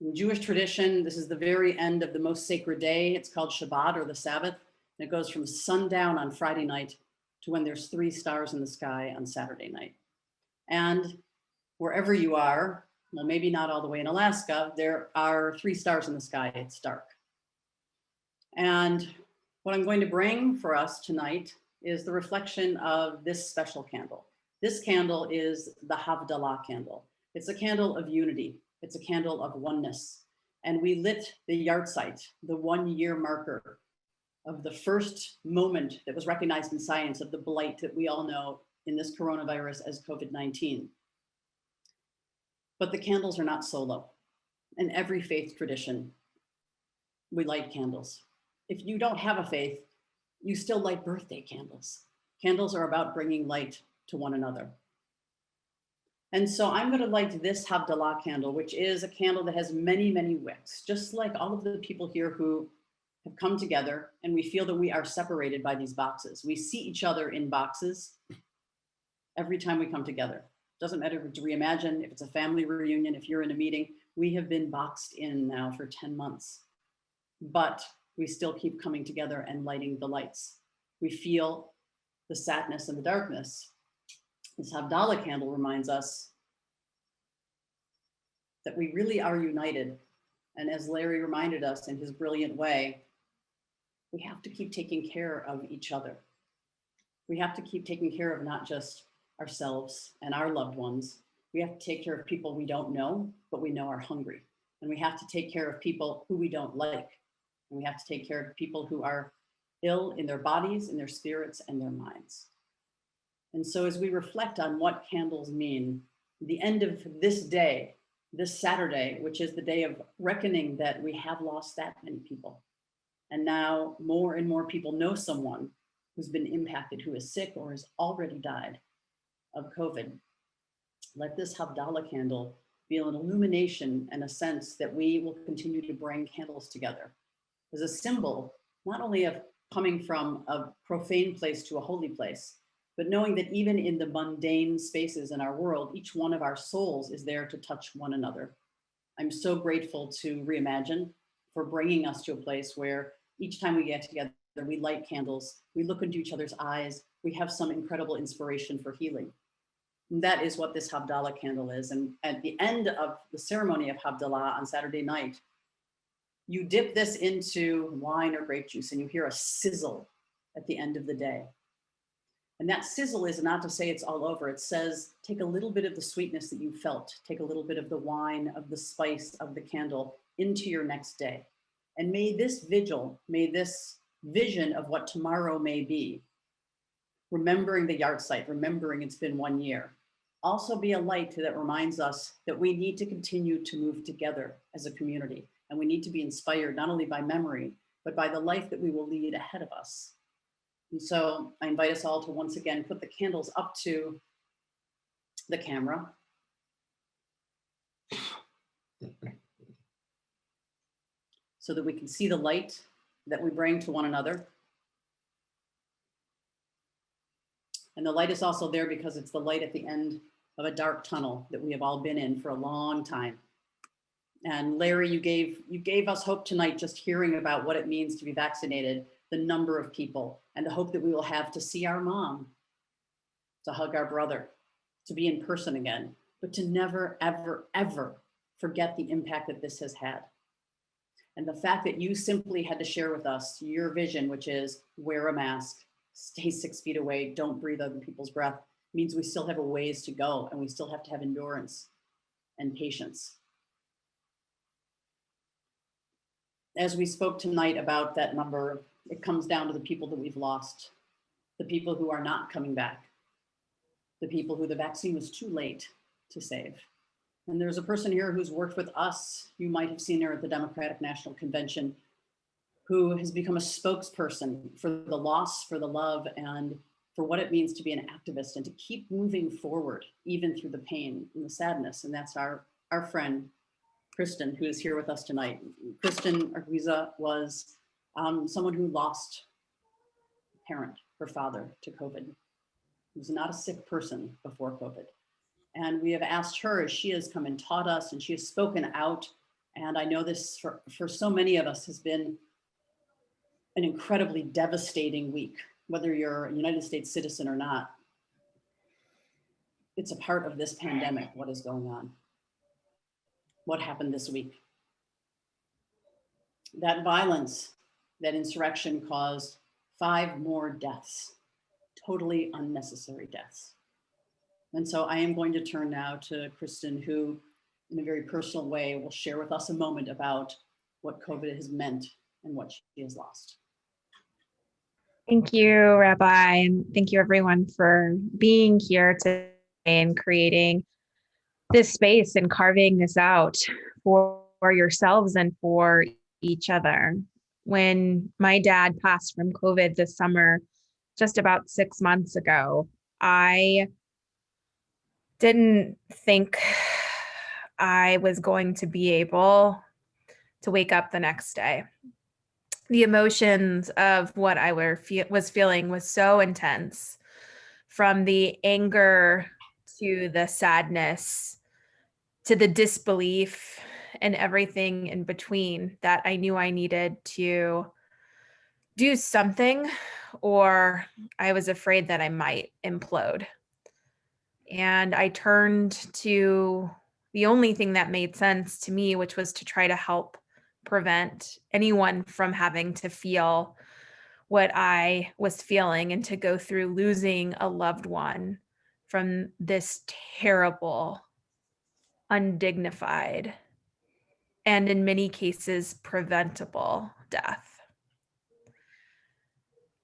In Jewish tradition, this is the very end of the most sacred day. It's called Shabbat, or the Sabbath. And it goes from sundown on Friday night to when there's 3 stars in the sky on Saturday night. And wherever you are, well, maybe not all the way in Alaska, there are 3 stars in the sky. It's dark. And what I'm going to bring for us tonight is the reflection of this special candle. This candle is the Havdalah candle. It's a candle of unity. It's a candle of oneness. And we lit the yahrzeit, the 1-year marker of the first moment that was recognized in science of the blight that we all know in this coronavirus as COVID-19. But the candles are not solo. In every faith tradition, we light candles. If you don't have a faith, you still light birthday candles. Candles are about bringing light to one another. And so I'm going to light this Havdalah candle, which is a candle that has many, many wicks, just like all of the people here who have come together, and we feel that we are separated by these boxes. We see each other in boxes every time we come together. Doesn't matter if it's Reimagine, if it's a family reunion, if you're in a meeting, we have been boxed in now for 10 months, but we still keep coming together and lighting the lights. We feel the sadness and the darkness. This Havdalah candle reminds us that we really are united. And as Larry reminded us in his brilliant way, we have to keep taking care of each other. We have to keep taking care of not just ourselves and our loved ones. We have to take care of people we don't know, but we know are hungry. And we have to take care of people who we don't like. And we have to take care of people who are ill in their bodies, in their spirits, and their minds. And so as we reflect on what candles mean, the end of this day, this Saturday, which is the day of reckoning that we have lost that many people. And now more and more people know someone who's been impacted, who is sick or has already died of COVID. Let this Havdalah candle be an illumination and a sense that we will continue to bring candles together as a symbol, not only of coming from a profane place to a holy place, but knowing that even in the mundane spaces in our world, each one of our souls is there to touch one another. I'm so grateful to Reimagine for bringing us to a place where each time we get together, we light candles, we look into each other's eyes, we have some incredible inspiration for healing. And that is what this Havdalah candle is. And at the end of the ceremony of Havdalah on Saturday night, you dip this into wine or grape juice and you hear a sizzle at the end of the day. And that sizzle is not to say it's all over. It says, take a little bit of the sweetness that you felt, take a little bit of the wine, of the spice, of the candle into your next day. And may this vigil, may this vision of what tomorrow may be, remembering the yard site, remembering it's been 1 year, also be a light that reminds us that we need to continue to move together as a community. And we need to be inspired not only by memory, but by the life that we will lead ahead of us. And so I invite us all to once again put the candles up to the camera. So that we can see the light that we bring to one another. And the light is also there because it's the light at the end of a dark tunnel that we have all been in for a long time. And Larry, you gave us hope tonight just hearing about what it means to be vaccinated, the number of people, and the hope that we will have to see our mom, to hug our brother, to be in person again, but to never, ever, ever forget the impact that this has had. And the fact that you simply had to share with us your vision, which is wear a mask, stay 6 feet away, don't breathe other people's breath, means we still have a ways to go and we still have to have endurance and patience. As we spoke tonight about that number, it comes down to the people that we've lost, the people who are not coming back, the people who the vaccine was too late to save. And there's a person here who's worked with us, you might have seen her at the Democratic National Convention, who has become a spokesperson for the loss, for the love, and for what it means to be an activist and to keep moving forward, even through the pain and the sadness. And that's our friend, Kristen, who is here with us tonight. Kristen Arguiza was someone who lost a parent, her father, to COVID. He was not a sick person before COVID. And we have asked her, as she has come and taught us, and she has spoken out. And I know this for so many of us has been an incredibly devastating week, whether you're a United States citizen or not. It's a part of this pandemic, what is going on. What happened this week? That violence, that insurrection caused 5 more deaths, totally unnecessary deaths. And so I am going to turn now to Kristen, who in a very personal way will share with us a moment about what COVID has meant and what she has lost. Thank you, Rabbi, and thank you everyone for being here today and creating this space and carving this out for yourselves and for each other. When my dad passed from COVID this summer, just about 6 months ago, I didn't think I was going to be able to wake up the next day. The emotions of what I was feeling was so intense, from the anger to the sadness to the disbelief and everything in between, that I knew I needed to do something, or I was afraid that I might implode. And I turned to the only thing that made sense to me, which was to try to help prevent anyone from having to feel what I was feeling and to go through losing a loved one from this terrible, undignified, and in many cases preventable death.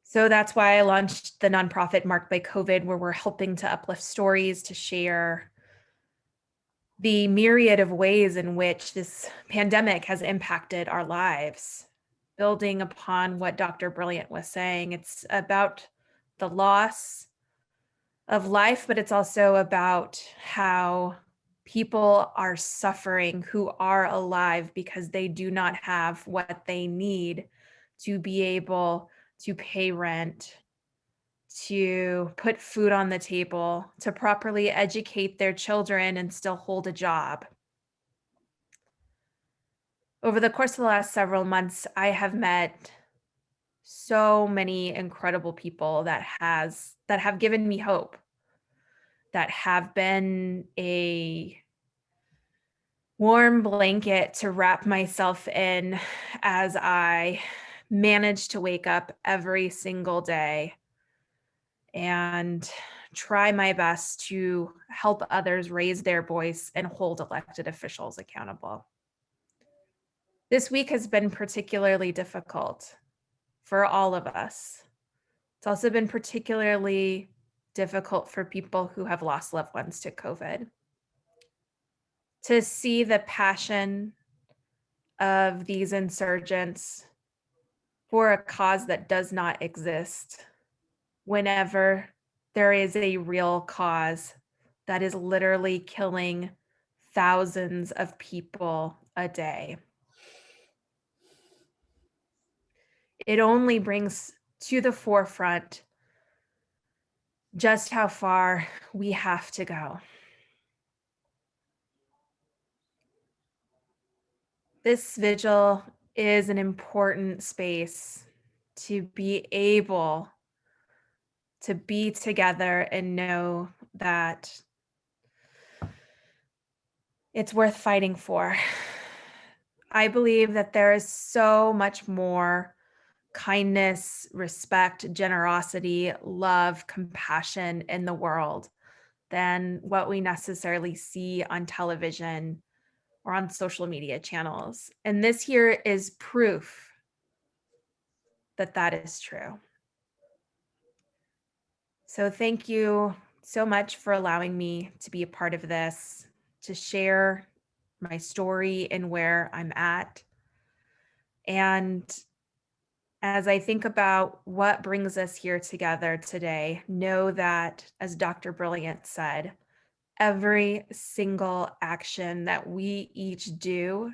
So that's why I launched the nonprofit Marked by COVID, where we're helping to uplift stories, to share the myriad of ways in which this pandemic has impacted our lives. Building upon what Dr. Brilliant was saying, it's about the loss of life, but it's also about how people are suffering who are alive because they do not have what they need to be able to pay rent, to put food on the table, to properly educate their children and still hold a job. Over the course of the last several months, I have met so many incredible people that have given me hope, that have been a warm blanket to wrap myself in as I manage to wake up every single day and try my best to help others raise their voice and hold elected officials accountable. This week has been particularly difficult for all of us. It's also been particularly difficult for people who have lost loved ones to COVID. To see the passion of these insurgents for a cause that does not exist, whenever there is a real cause that is literally killing thousands of people a day. It only brings to the forefront just how far we have to go. This vigil is an important space to be able to be together and know that it's worth fighting for. I believe that there is so much more kindness, respect, generosity, love, compassion in the world than what we necessarily see on television or on social media channels. And this here is proof that that is true. So thank you so much for allowing me to be a part of this, to share my story and where I'm at. And as I think about what brings us here together today, know that, as Dr. Brilliant said, every single action that we each do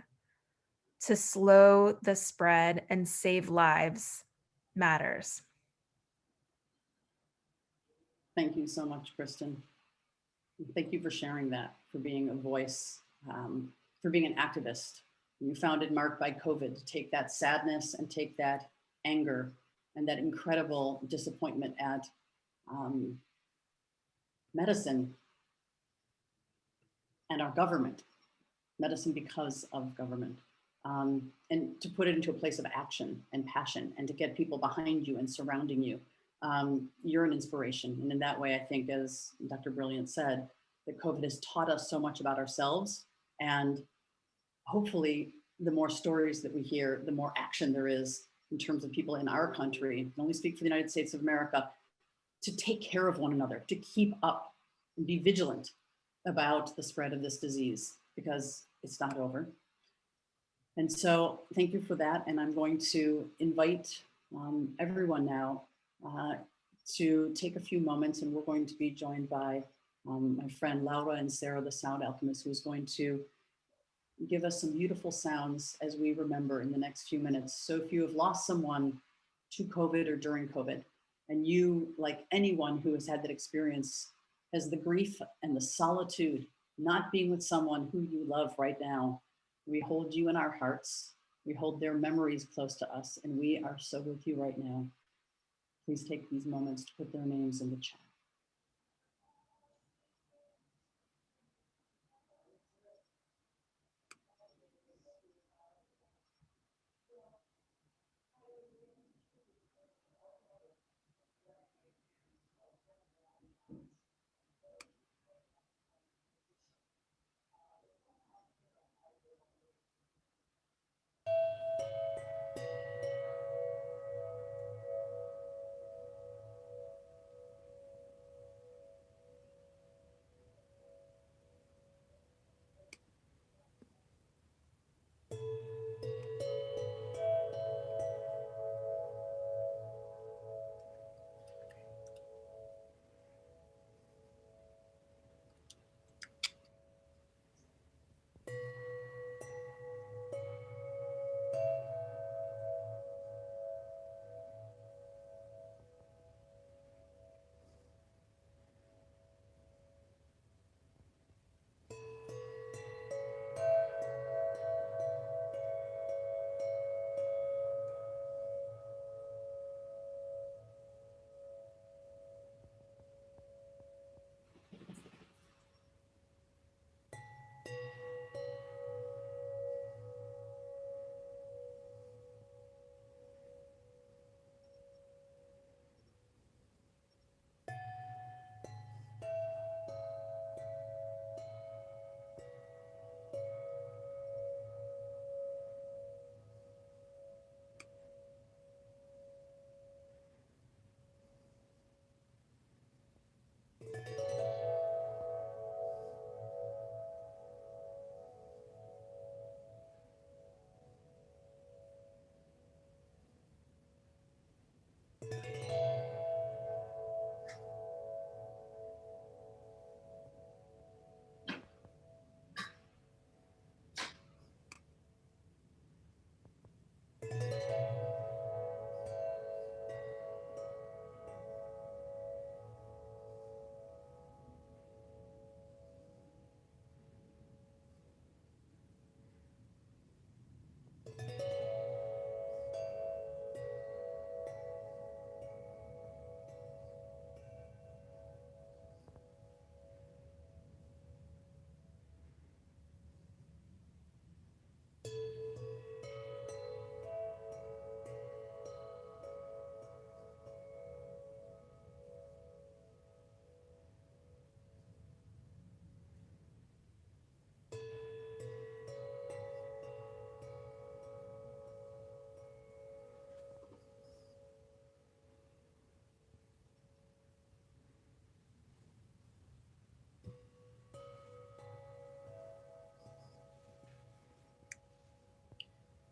to slow the spread and save lives matters. Thank you so much, Kristen. Thank you for sharing that, for being a voice, for being an activist. You founded Marked by COVID to take that sadness and take that anger and that incredible disappointment at medicine and our government, medicine because of government, and to put it into a place of action and passion and to get people behind you and surrounding you. You're an inspiration. And in that way, I think, as Dr. Brilliant said, that COVID has taught us so much about ourselves. And hopefully, the more stories that we hear, the more action there is in terms of people in our country, I can only speak for the United States of America, to take care of one another, to keep up and be vigilant about the spread of this disease, because it's not over. And so thank you for that. And I'm going to invite everyone now to take a few moments, and we're going to be joined by my friend Laura Inserra, the sound alchemist, who's going to give us some beautiful sounds as we remember in the next few minutes. So if you have lost someone to COVID or during COVID, and you, like anyone who has had that experience, has the grief and the solitude, not being with someone who you love right now, we hold you in our hearts. We hold their memories close to us, and we are so with you right now. Please take these moments to put their names in the chat.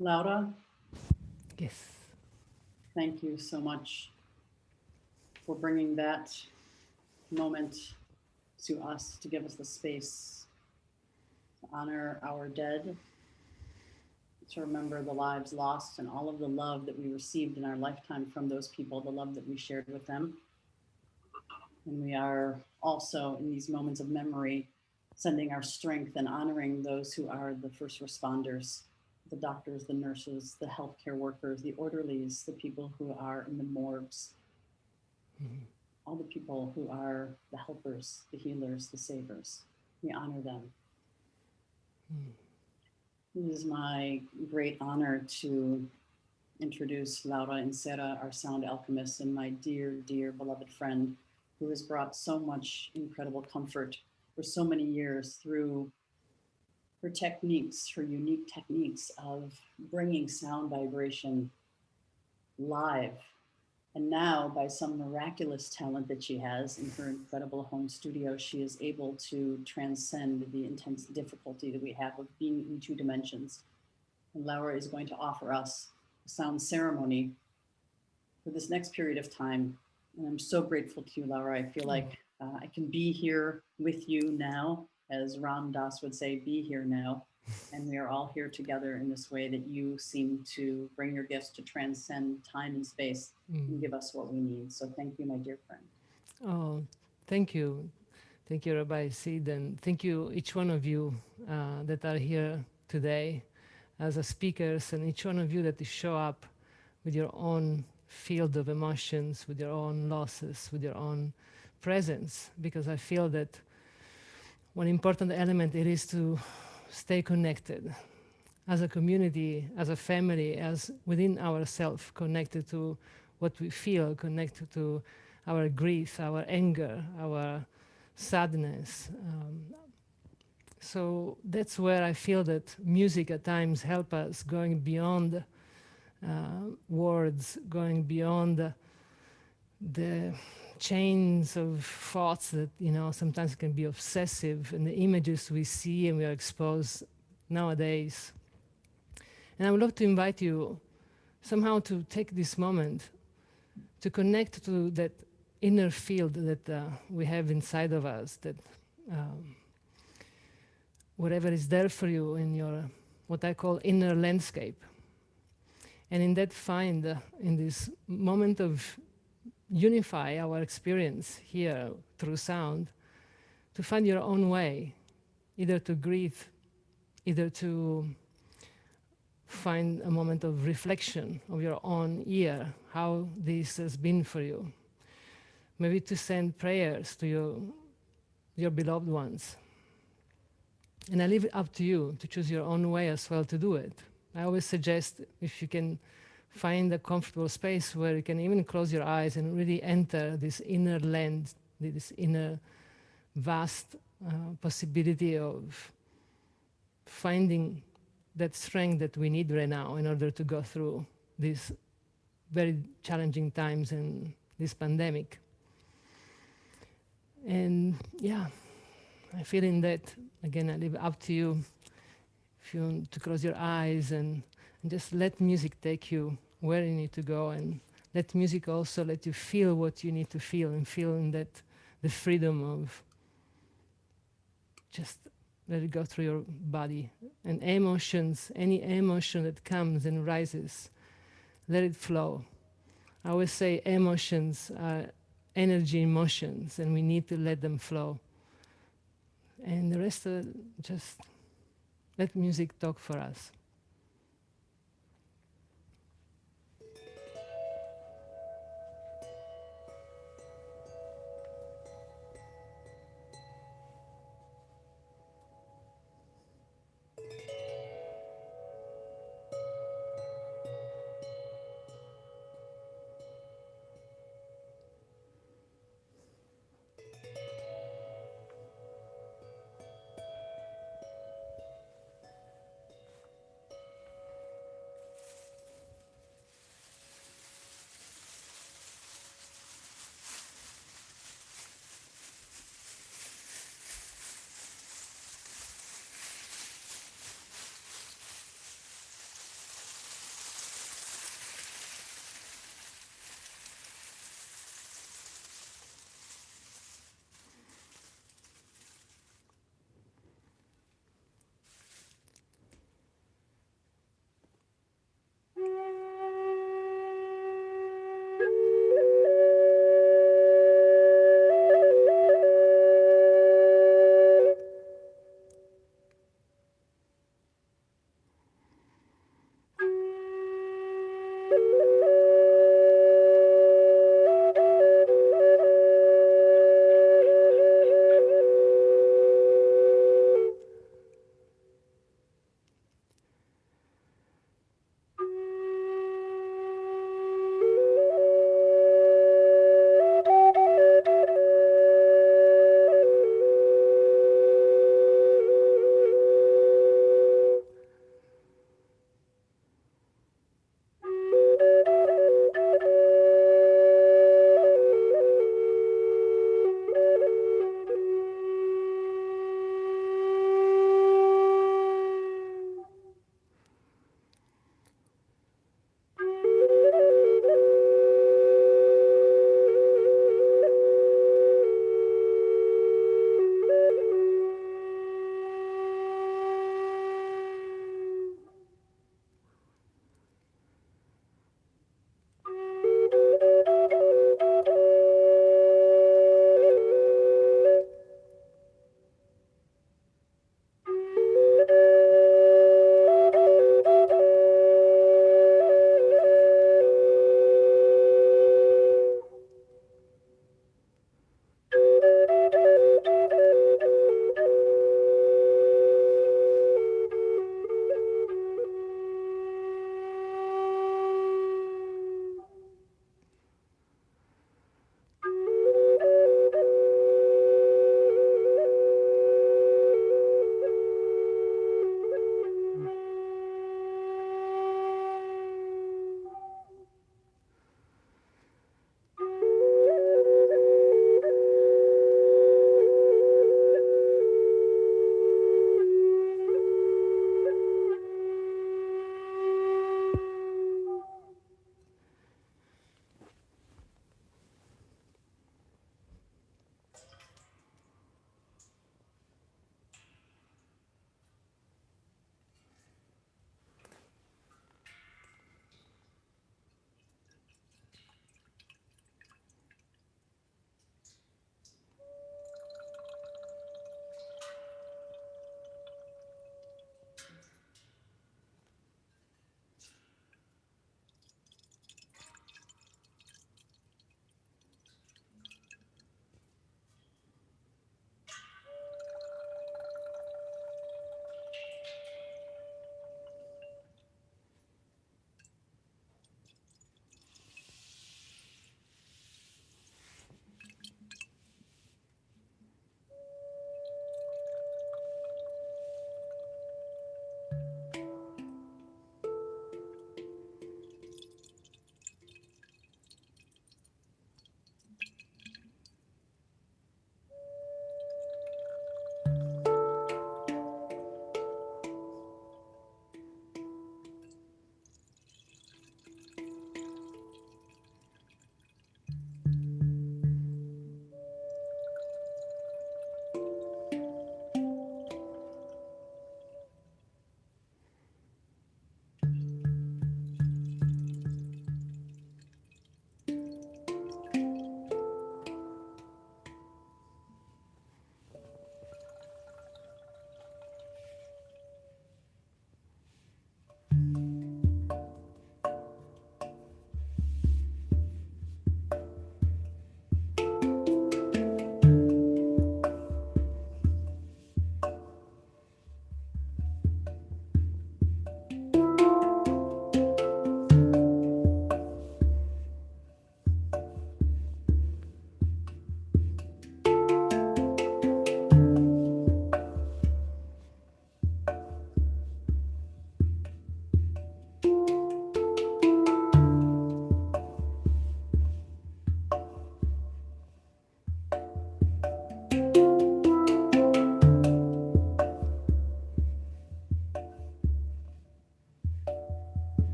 Laura, Yes. thank you so much for bringing that moment to us, to give us the space to honor our dead, to remember the lives lost and all of the love that we received in our lifetime from those people, the love that we shared with them. And we are also, in these moments of memory, sending our strength and honoring those who are the first responders, the doctors, the nurses, the healthcare workers, the orderlies, the people who are in the morgues, all the people who are the helpers, the healers, the savers. We honor them. It is my great honor to introduce Laura Inserra, our sound alchemist, and my dear, dear beloved friend, who has brought so much incredible comfort for so many years through her techniques, her unique techniques of bringing sound vibration live. And now, by some miraculous talent that she has in her incredible home studio, she is able to transcend the intense difficulty that we have of being in two dimensions. And Laura is going to offer us a sound ceremony for this next period of time. And I'm so grateful to you, Laura. I feel like I can be here with you now, as Ram Dass would say, be here now. And we are all here together in this way that you seem to bring your gifts to transcend time and space and give us what we need. So thank you, my dear friend. Oh, thank you. Thank you, Rabbi Sid, and thank you, each one of you that are here today as a speakers, and each one of you that show up with your own field of emotions, with your own losses, with your own presence, because I feel that one important element it is to stay connected as a community, as a family, as within ourselves, connected to what we feel, connected to our grief, our anger, our sadness. So that's where I feel that music at times help us going beyond words, going beyond the chains of thoughts that sometimes can be obsessive, and the images we see and we are exposed nowadays. And I would love to invite you somehow to take this moment to connect to that inner field that we have inside of us, that whatever is there for you in your, what I call inner landscape. And in that find, in this moment of unify our experience here through sound, to find your own way, either to breathe, either to find a moment of reflection of your own year, how this has been for you. Maybe to send prayers to your beloved ones. And I leave it up to you to choose your own way as well to do it. I always suggest if you can find a comfortable space where you can even close your eyes and really enter this inner land, this inner vast possibility of finding that strength that we need right now in order to go through these very challenging times and this pandemic. And yeah, I feel in that, again, I leave it up to you if you want to close your eyes and just let music take you where you need to go, and let music also let you feel what you need to feel, and feel in that the freedom of just let it go through your body. And emotions, any emotion that comes and rises, let it flow. I always say emotions are energy emotions, and we need to let them flow. And the rest of it, just let music talk for us.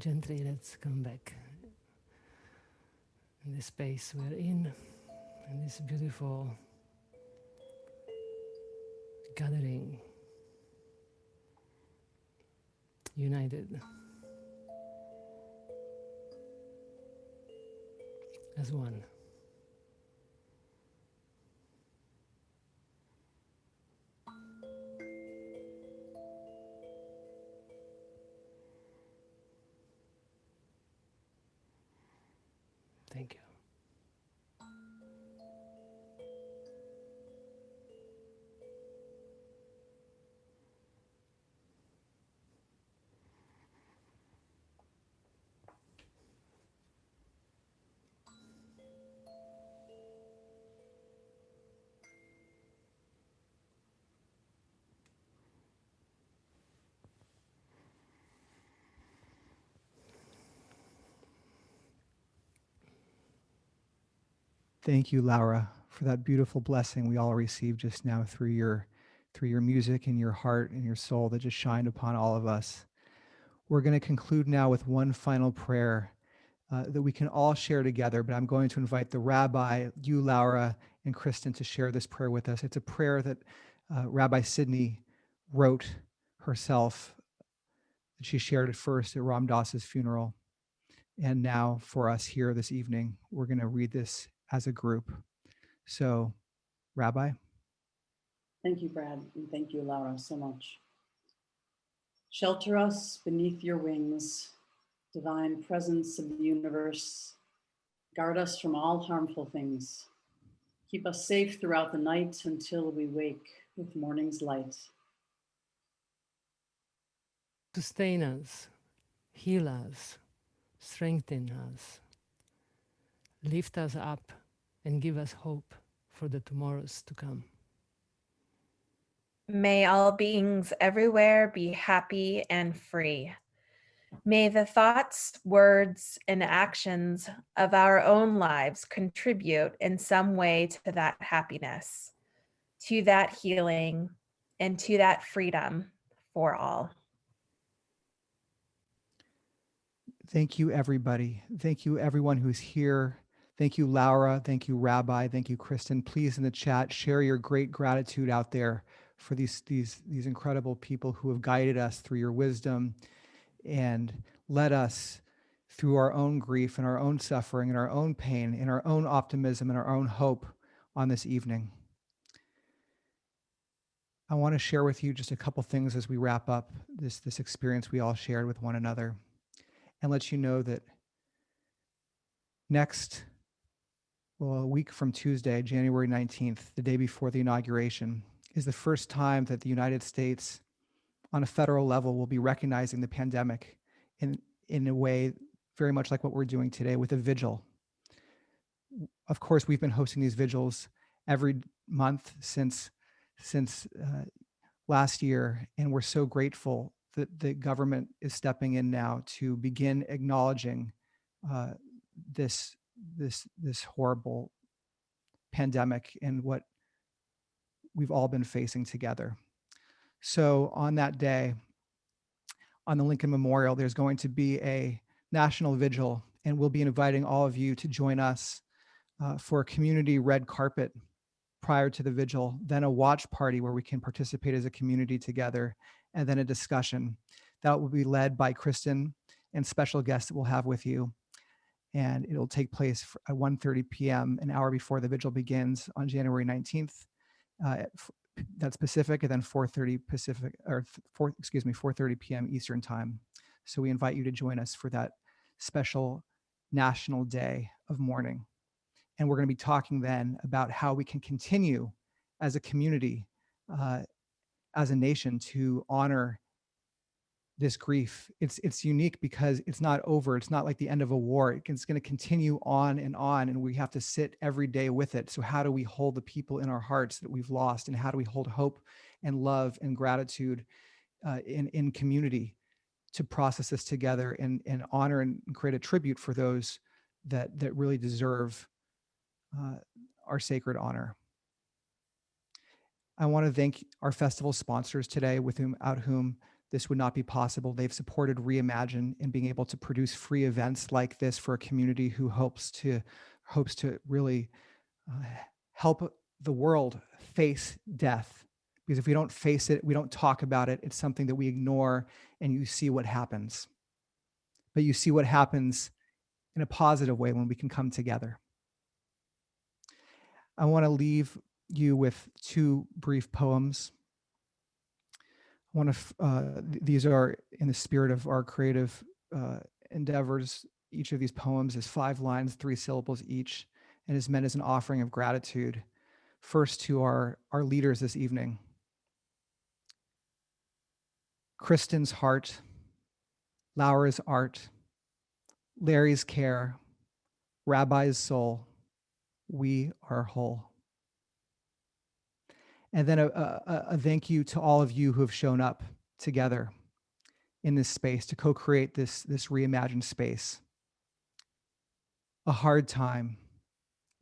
gently, let's come back in the space we're in this beautiful gathering, united as one. Thank you. Thank you, Laura, for that beautiful blessing we all received just now through your music and your heart and your soul that just shined upon all of us. We're going to conclude now with one final prayer that we can all share together, but I'm going to invite the Rabbi, you, Laura, and Kristen to share this prayer with us. It's a prayer that Rabbi Sydney wrote herself. She shared it first at Ram Dass's funeral. And now for us here this evening, we're going to read this as a group. So, Rabbi. Thank you, Brad, and thank you, Laura, so much. Shelter us beneath your wings, divine presence of the universe. Guard us from all harmful things. Keep us safe throughout the night until we wake with morning's light. Sustain us, heal us, strengthen us, lift us up, and give us hope for the tomorrows to come. May all beings everywhere be happy and free. May the thoughts, words, and actions of our own lives contribute in some way to that happiness, to that healing, and to that freedom for all. Thank you, everybody. Thank you, everyone who's here. Thank you, Laura. Thank you, Rabbi. Thank you, Kristen. Please, in the chat, share your great gratitude out there for these incredible people who have guided us through your wisdom and led us through our own grief and our own suffering and our own pain and our own optimism and our own hope on this evening. I want to share with you just a couple things as we wrap up this experience we all shared with one another, and let you know that a week from Tuesday, January 19th, the day before the inauguration, is the first time that the United States on a federal level will be recognizing the pandemic in a way very much like what we're doing today with a vigil. Of course, we've been hosting these vigils every month since last year, and we're so grateful that the government is stepping in now to begin acknowledging this horrible pandemic and what we've all been facing together. So on that day, on the Lincoln Memorial, there's going to be a national vigil, and we'll be inviting all of you to join us for a community red carpet prior to the vigil, then a watch party where we can participate as a community together, and then a discussion that will be led by Kristen and special guests that we'll have with you. And it'll take place at 1:30 p.m., an hour before the vigil begins on January 19th. That's Pacific, and then 4:30 Pacific, or 4:30 p.m. Eastern time. So we invite you to join us for that special national day of mourning. And we're going to be talking then about how we can continue as a community, as a nation, to honor this grief. It's unique because it's not over. It's not like the end of a war. It's going to continue on, and we have to sit every day with it. So how do we hold the people in our hearts that we've lost, and how do we hold hope and love and gratitude in community to process this together and honor and create a tribute for those that really deserve our sacred honor. I want to thank our festival sponsors today, without whom this would not be possible. They've supported Reimagine in being able to produce free events like this for a community who hopes to really help the world face death. Because if we don't face it, we don't talk about it, it's something that we ignore, and you see what happens. But you see what happens in a positive way when we can come together. I want to leave you with two brief poems. These are in the spirit of our creative endeavors. Each of these poems is 5 lines, 3 syllables each, and is meant as an offering of gratitude. First, to our leaders this evening. Kristen's heart, Laura's art, Larry's care, Rabbi's soul, we are whole. And then a thank you to all of you who have shown up together in this space to co-create this reimagined space. A hard time.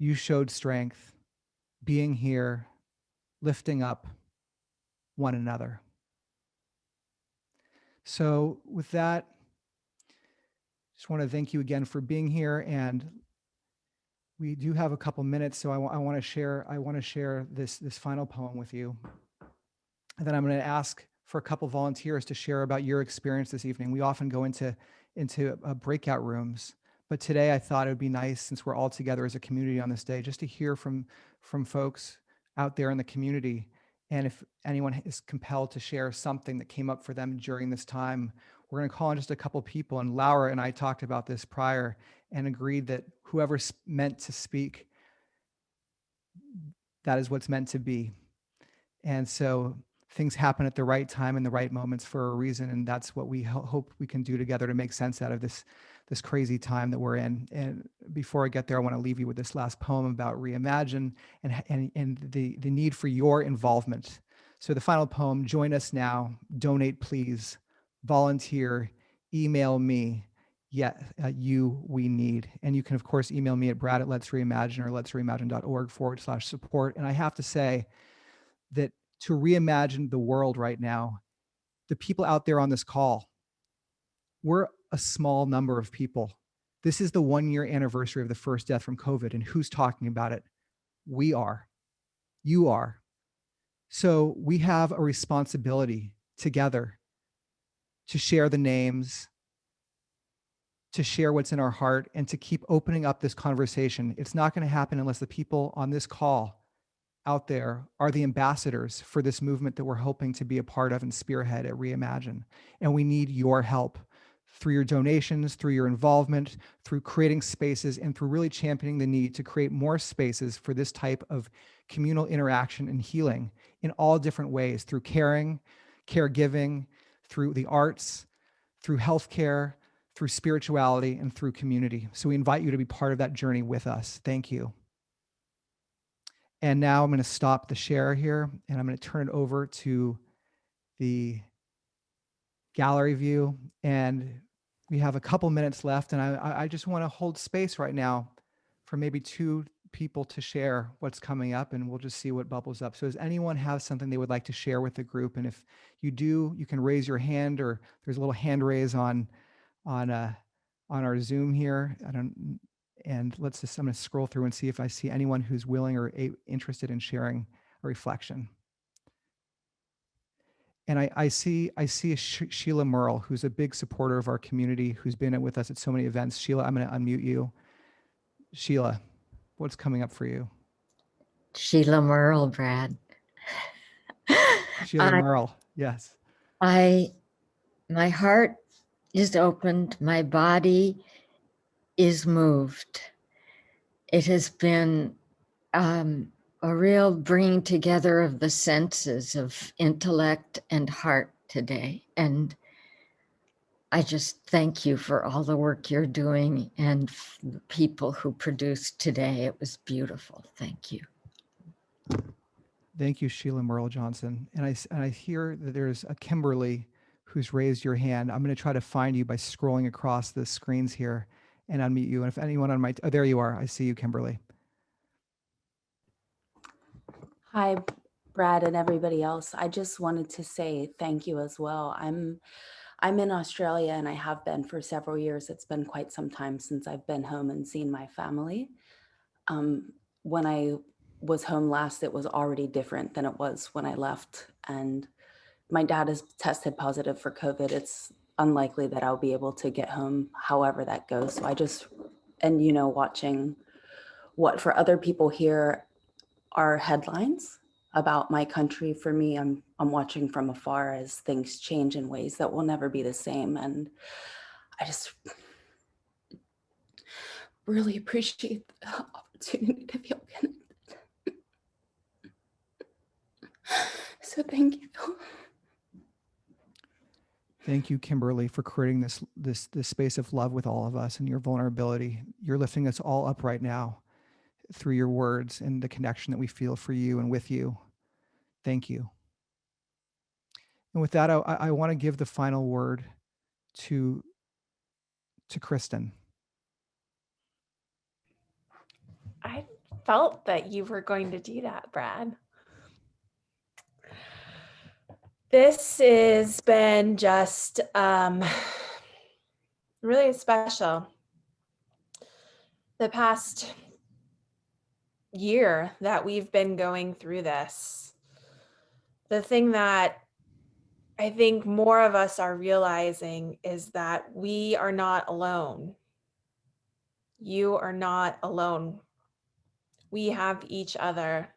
You showed strength, being here, lifting up one another. So with that, just want to thank you again for being here, and we do have a couple minutes, so I want to share this final poem with you. And then I'm going to ask for a couple volunteers to share about your experience this evening. We often go into breakout rooms, but today I thought it would be nice, since we're all together as a community on this day, just to hear from folks out there in the community. And if anyone is compelled to share something that came up for them during this time, we're going to call on just a couple people. And Laura and I talked about this prior and agreed that whoever's meant to speak, that is what's meant to be. And so things happen at the right time and the right moments for a reason. And that's what we hope we can do together to make sense out of this crazy time that we're in. And before I get there, I want to leave you with this last poem about Reimagine and the need for your involvement. So the final poem: join us now, donate please, volunteer, email me, we need. And you can, of course, email me at brad@letsreimagine or letsreimagine.org/support. And I have to say that to reimagine the world right now, the people out there on this call, we're a small number of people. This is the 1-year anniversary of the first death from COVID. And who's talking about it? We are. You are. So we have a responsibility together to share the names, to share what's in our heart, and to keep opening up this conversation. It's not going to happen unless the people on this call out there are the ambassadors for this movement that we're hoping to be a part of and spearhead at Reimagine. And we need your help through your donations, through your involvement, through creating spaces, and through really championing the need to create more spaces for this type of communal interaction and healing in all different ways, through caring, caregiving, through the arts, through healthcare, through spirituality, and through community. So we invite you to be part of that journey with us. Thank you. And now I'm going to stop the share here, and I'm going to turn it over to the gallery view. And we have a couple minutes left, and I just want to hold space right now for maybe 2 people to share what's coming up, and we'll just see what bubbles up. So does anyone have something they would like to share with the group? And if you do, you can raise your hand, or there's a little hand raise on our Zoom here. And I'm going to scroll through and see if I see anyone who's willing or interested in sharing a reflection. And I see Sheila Merle, who's a big supporter of our community, who's been with us at so many events. Sheila, I'm going to unmute you. Sheila, what's coming up for you? Sheila Merle, Brad. Sheila Merle, yes. My heart is opened, my body is moved. It has been a real bringing together of the senses of intellect and heart today. And I just thank you for all the work you're doing and the people who produced today. It was beautiful. Thank you. Thank you, Sheila Merle Johnson. And I hear that there's a Kimberly who's raised your hand. I'm going to try to find you by scrolling across the screens here and unmute you. And if anyone on oh, there you are. I see you, Kimberly. Hi, Brad and everybody else, I just wanted to say thank you as well. I'm in Australia and I have been for several years. It's been quite some time since I've been home and seen my family. When I was home last, it was already different than it was when I left. And my dad has tested positive for COVID. It's unlikely that I'll be able to get home however that goes. So I just, and you know, watching what for other people here are headlines about my country. For me, I'm watching from afar as things change in ways that will never be the same. And I just really appreciate the opportunity to feel connected. So thank you. Thank you, Kimberly, for creating this space of love with all of us and your vulnerability. You're lifting us all up right now through your words and the connection that we feel for you and with you. Thank you. And with that, I want to give the final word to Kristen. I felt that you were going to do that, Brad. This has been just really special. The past year that we've been going through this, the thing that I think more of us are realizing is that we are not alone. You are not alone. We have each other.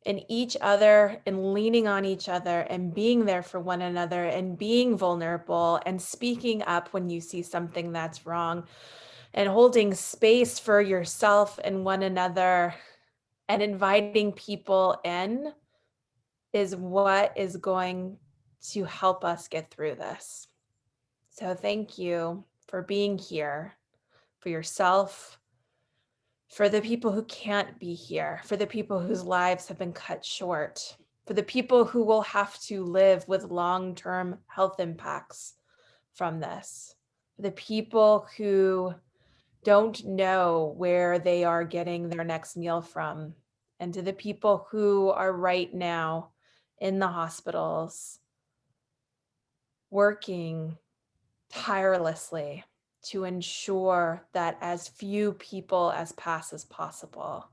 And each other and leaning on each other and being there for one another and being vulnerable and speaking up when you see something that's wrong and holding space for yourself and one another and inviting people in is what is going to help us get through this. So thank you for being here, for yourself, for the people who can't be here, for the people whose lives have been cut short, for the people who will have to live with long-term health impacts from this, for the people who don't know where they are getting their next meal from, and to the people who are right now in the hospitals working tirelessly to ensure that as few people as pass as possible.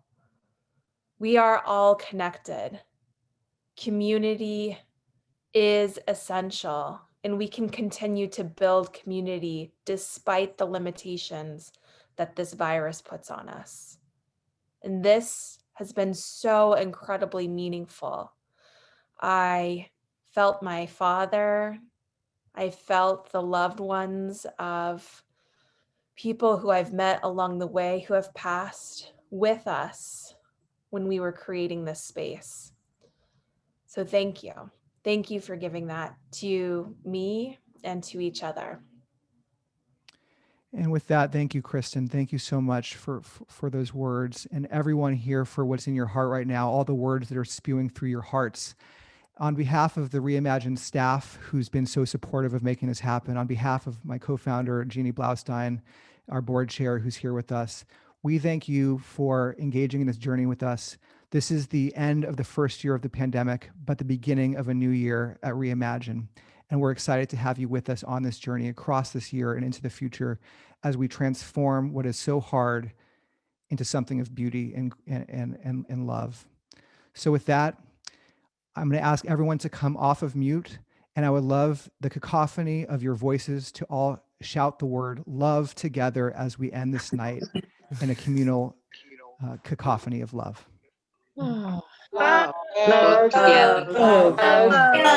We are all connected. Community is essential, and we can continue to build community despite the limitations that this virus puts on us. And this has been so incredibly meaningful. I felt my father. I felt the loved ones of people who I've met along the way who have passed with us when we were creating this space. So thank you. Thank you for giving that to me and to each other. And with that, thank you, Kristen. Thank you so much for those words, and everyone here for what's in your heart right now, all the words that are spewing through your hearts. On behalf of the Reimagine staff, who's been so supportive of making this happen, on behalf of my co-founder, Jeannie Blaustein, our board chair who's here with us, we thank you for engaging in this journey with us. This is the end of the first year of the pandemic, but the beginning of a new year at Reimagine. And we're excited to have you with us on this journey across this year and into the future as we transform what is so hard into something of beauty and love. So with that, I'm going to ask everyone to come off of mute, and I would love the cacophony of your voices to all shout the word love together as we end this night in a communal cacophony of love. Love. Love. Love. Love. Love.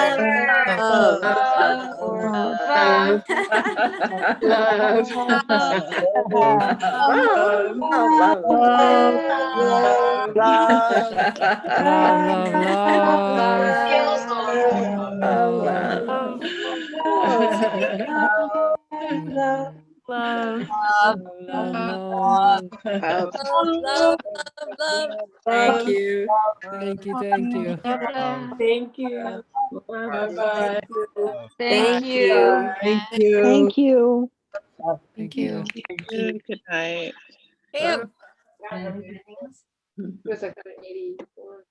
Thank you. Thank you. Thank you. Thank you. Bye-bye. Thank you. Thank you. Thank you. Thank you. Good night. Bam. It was like 184.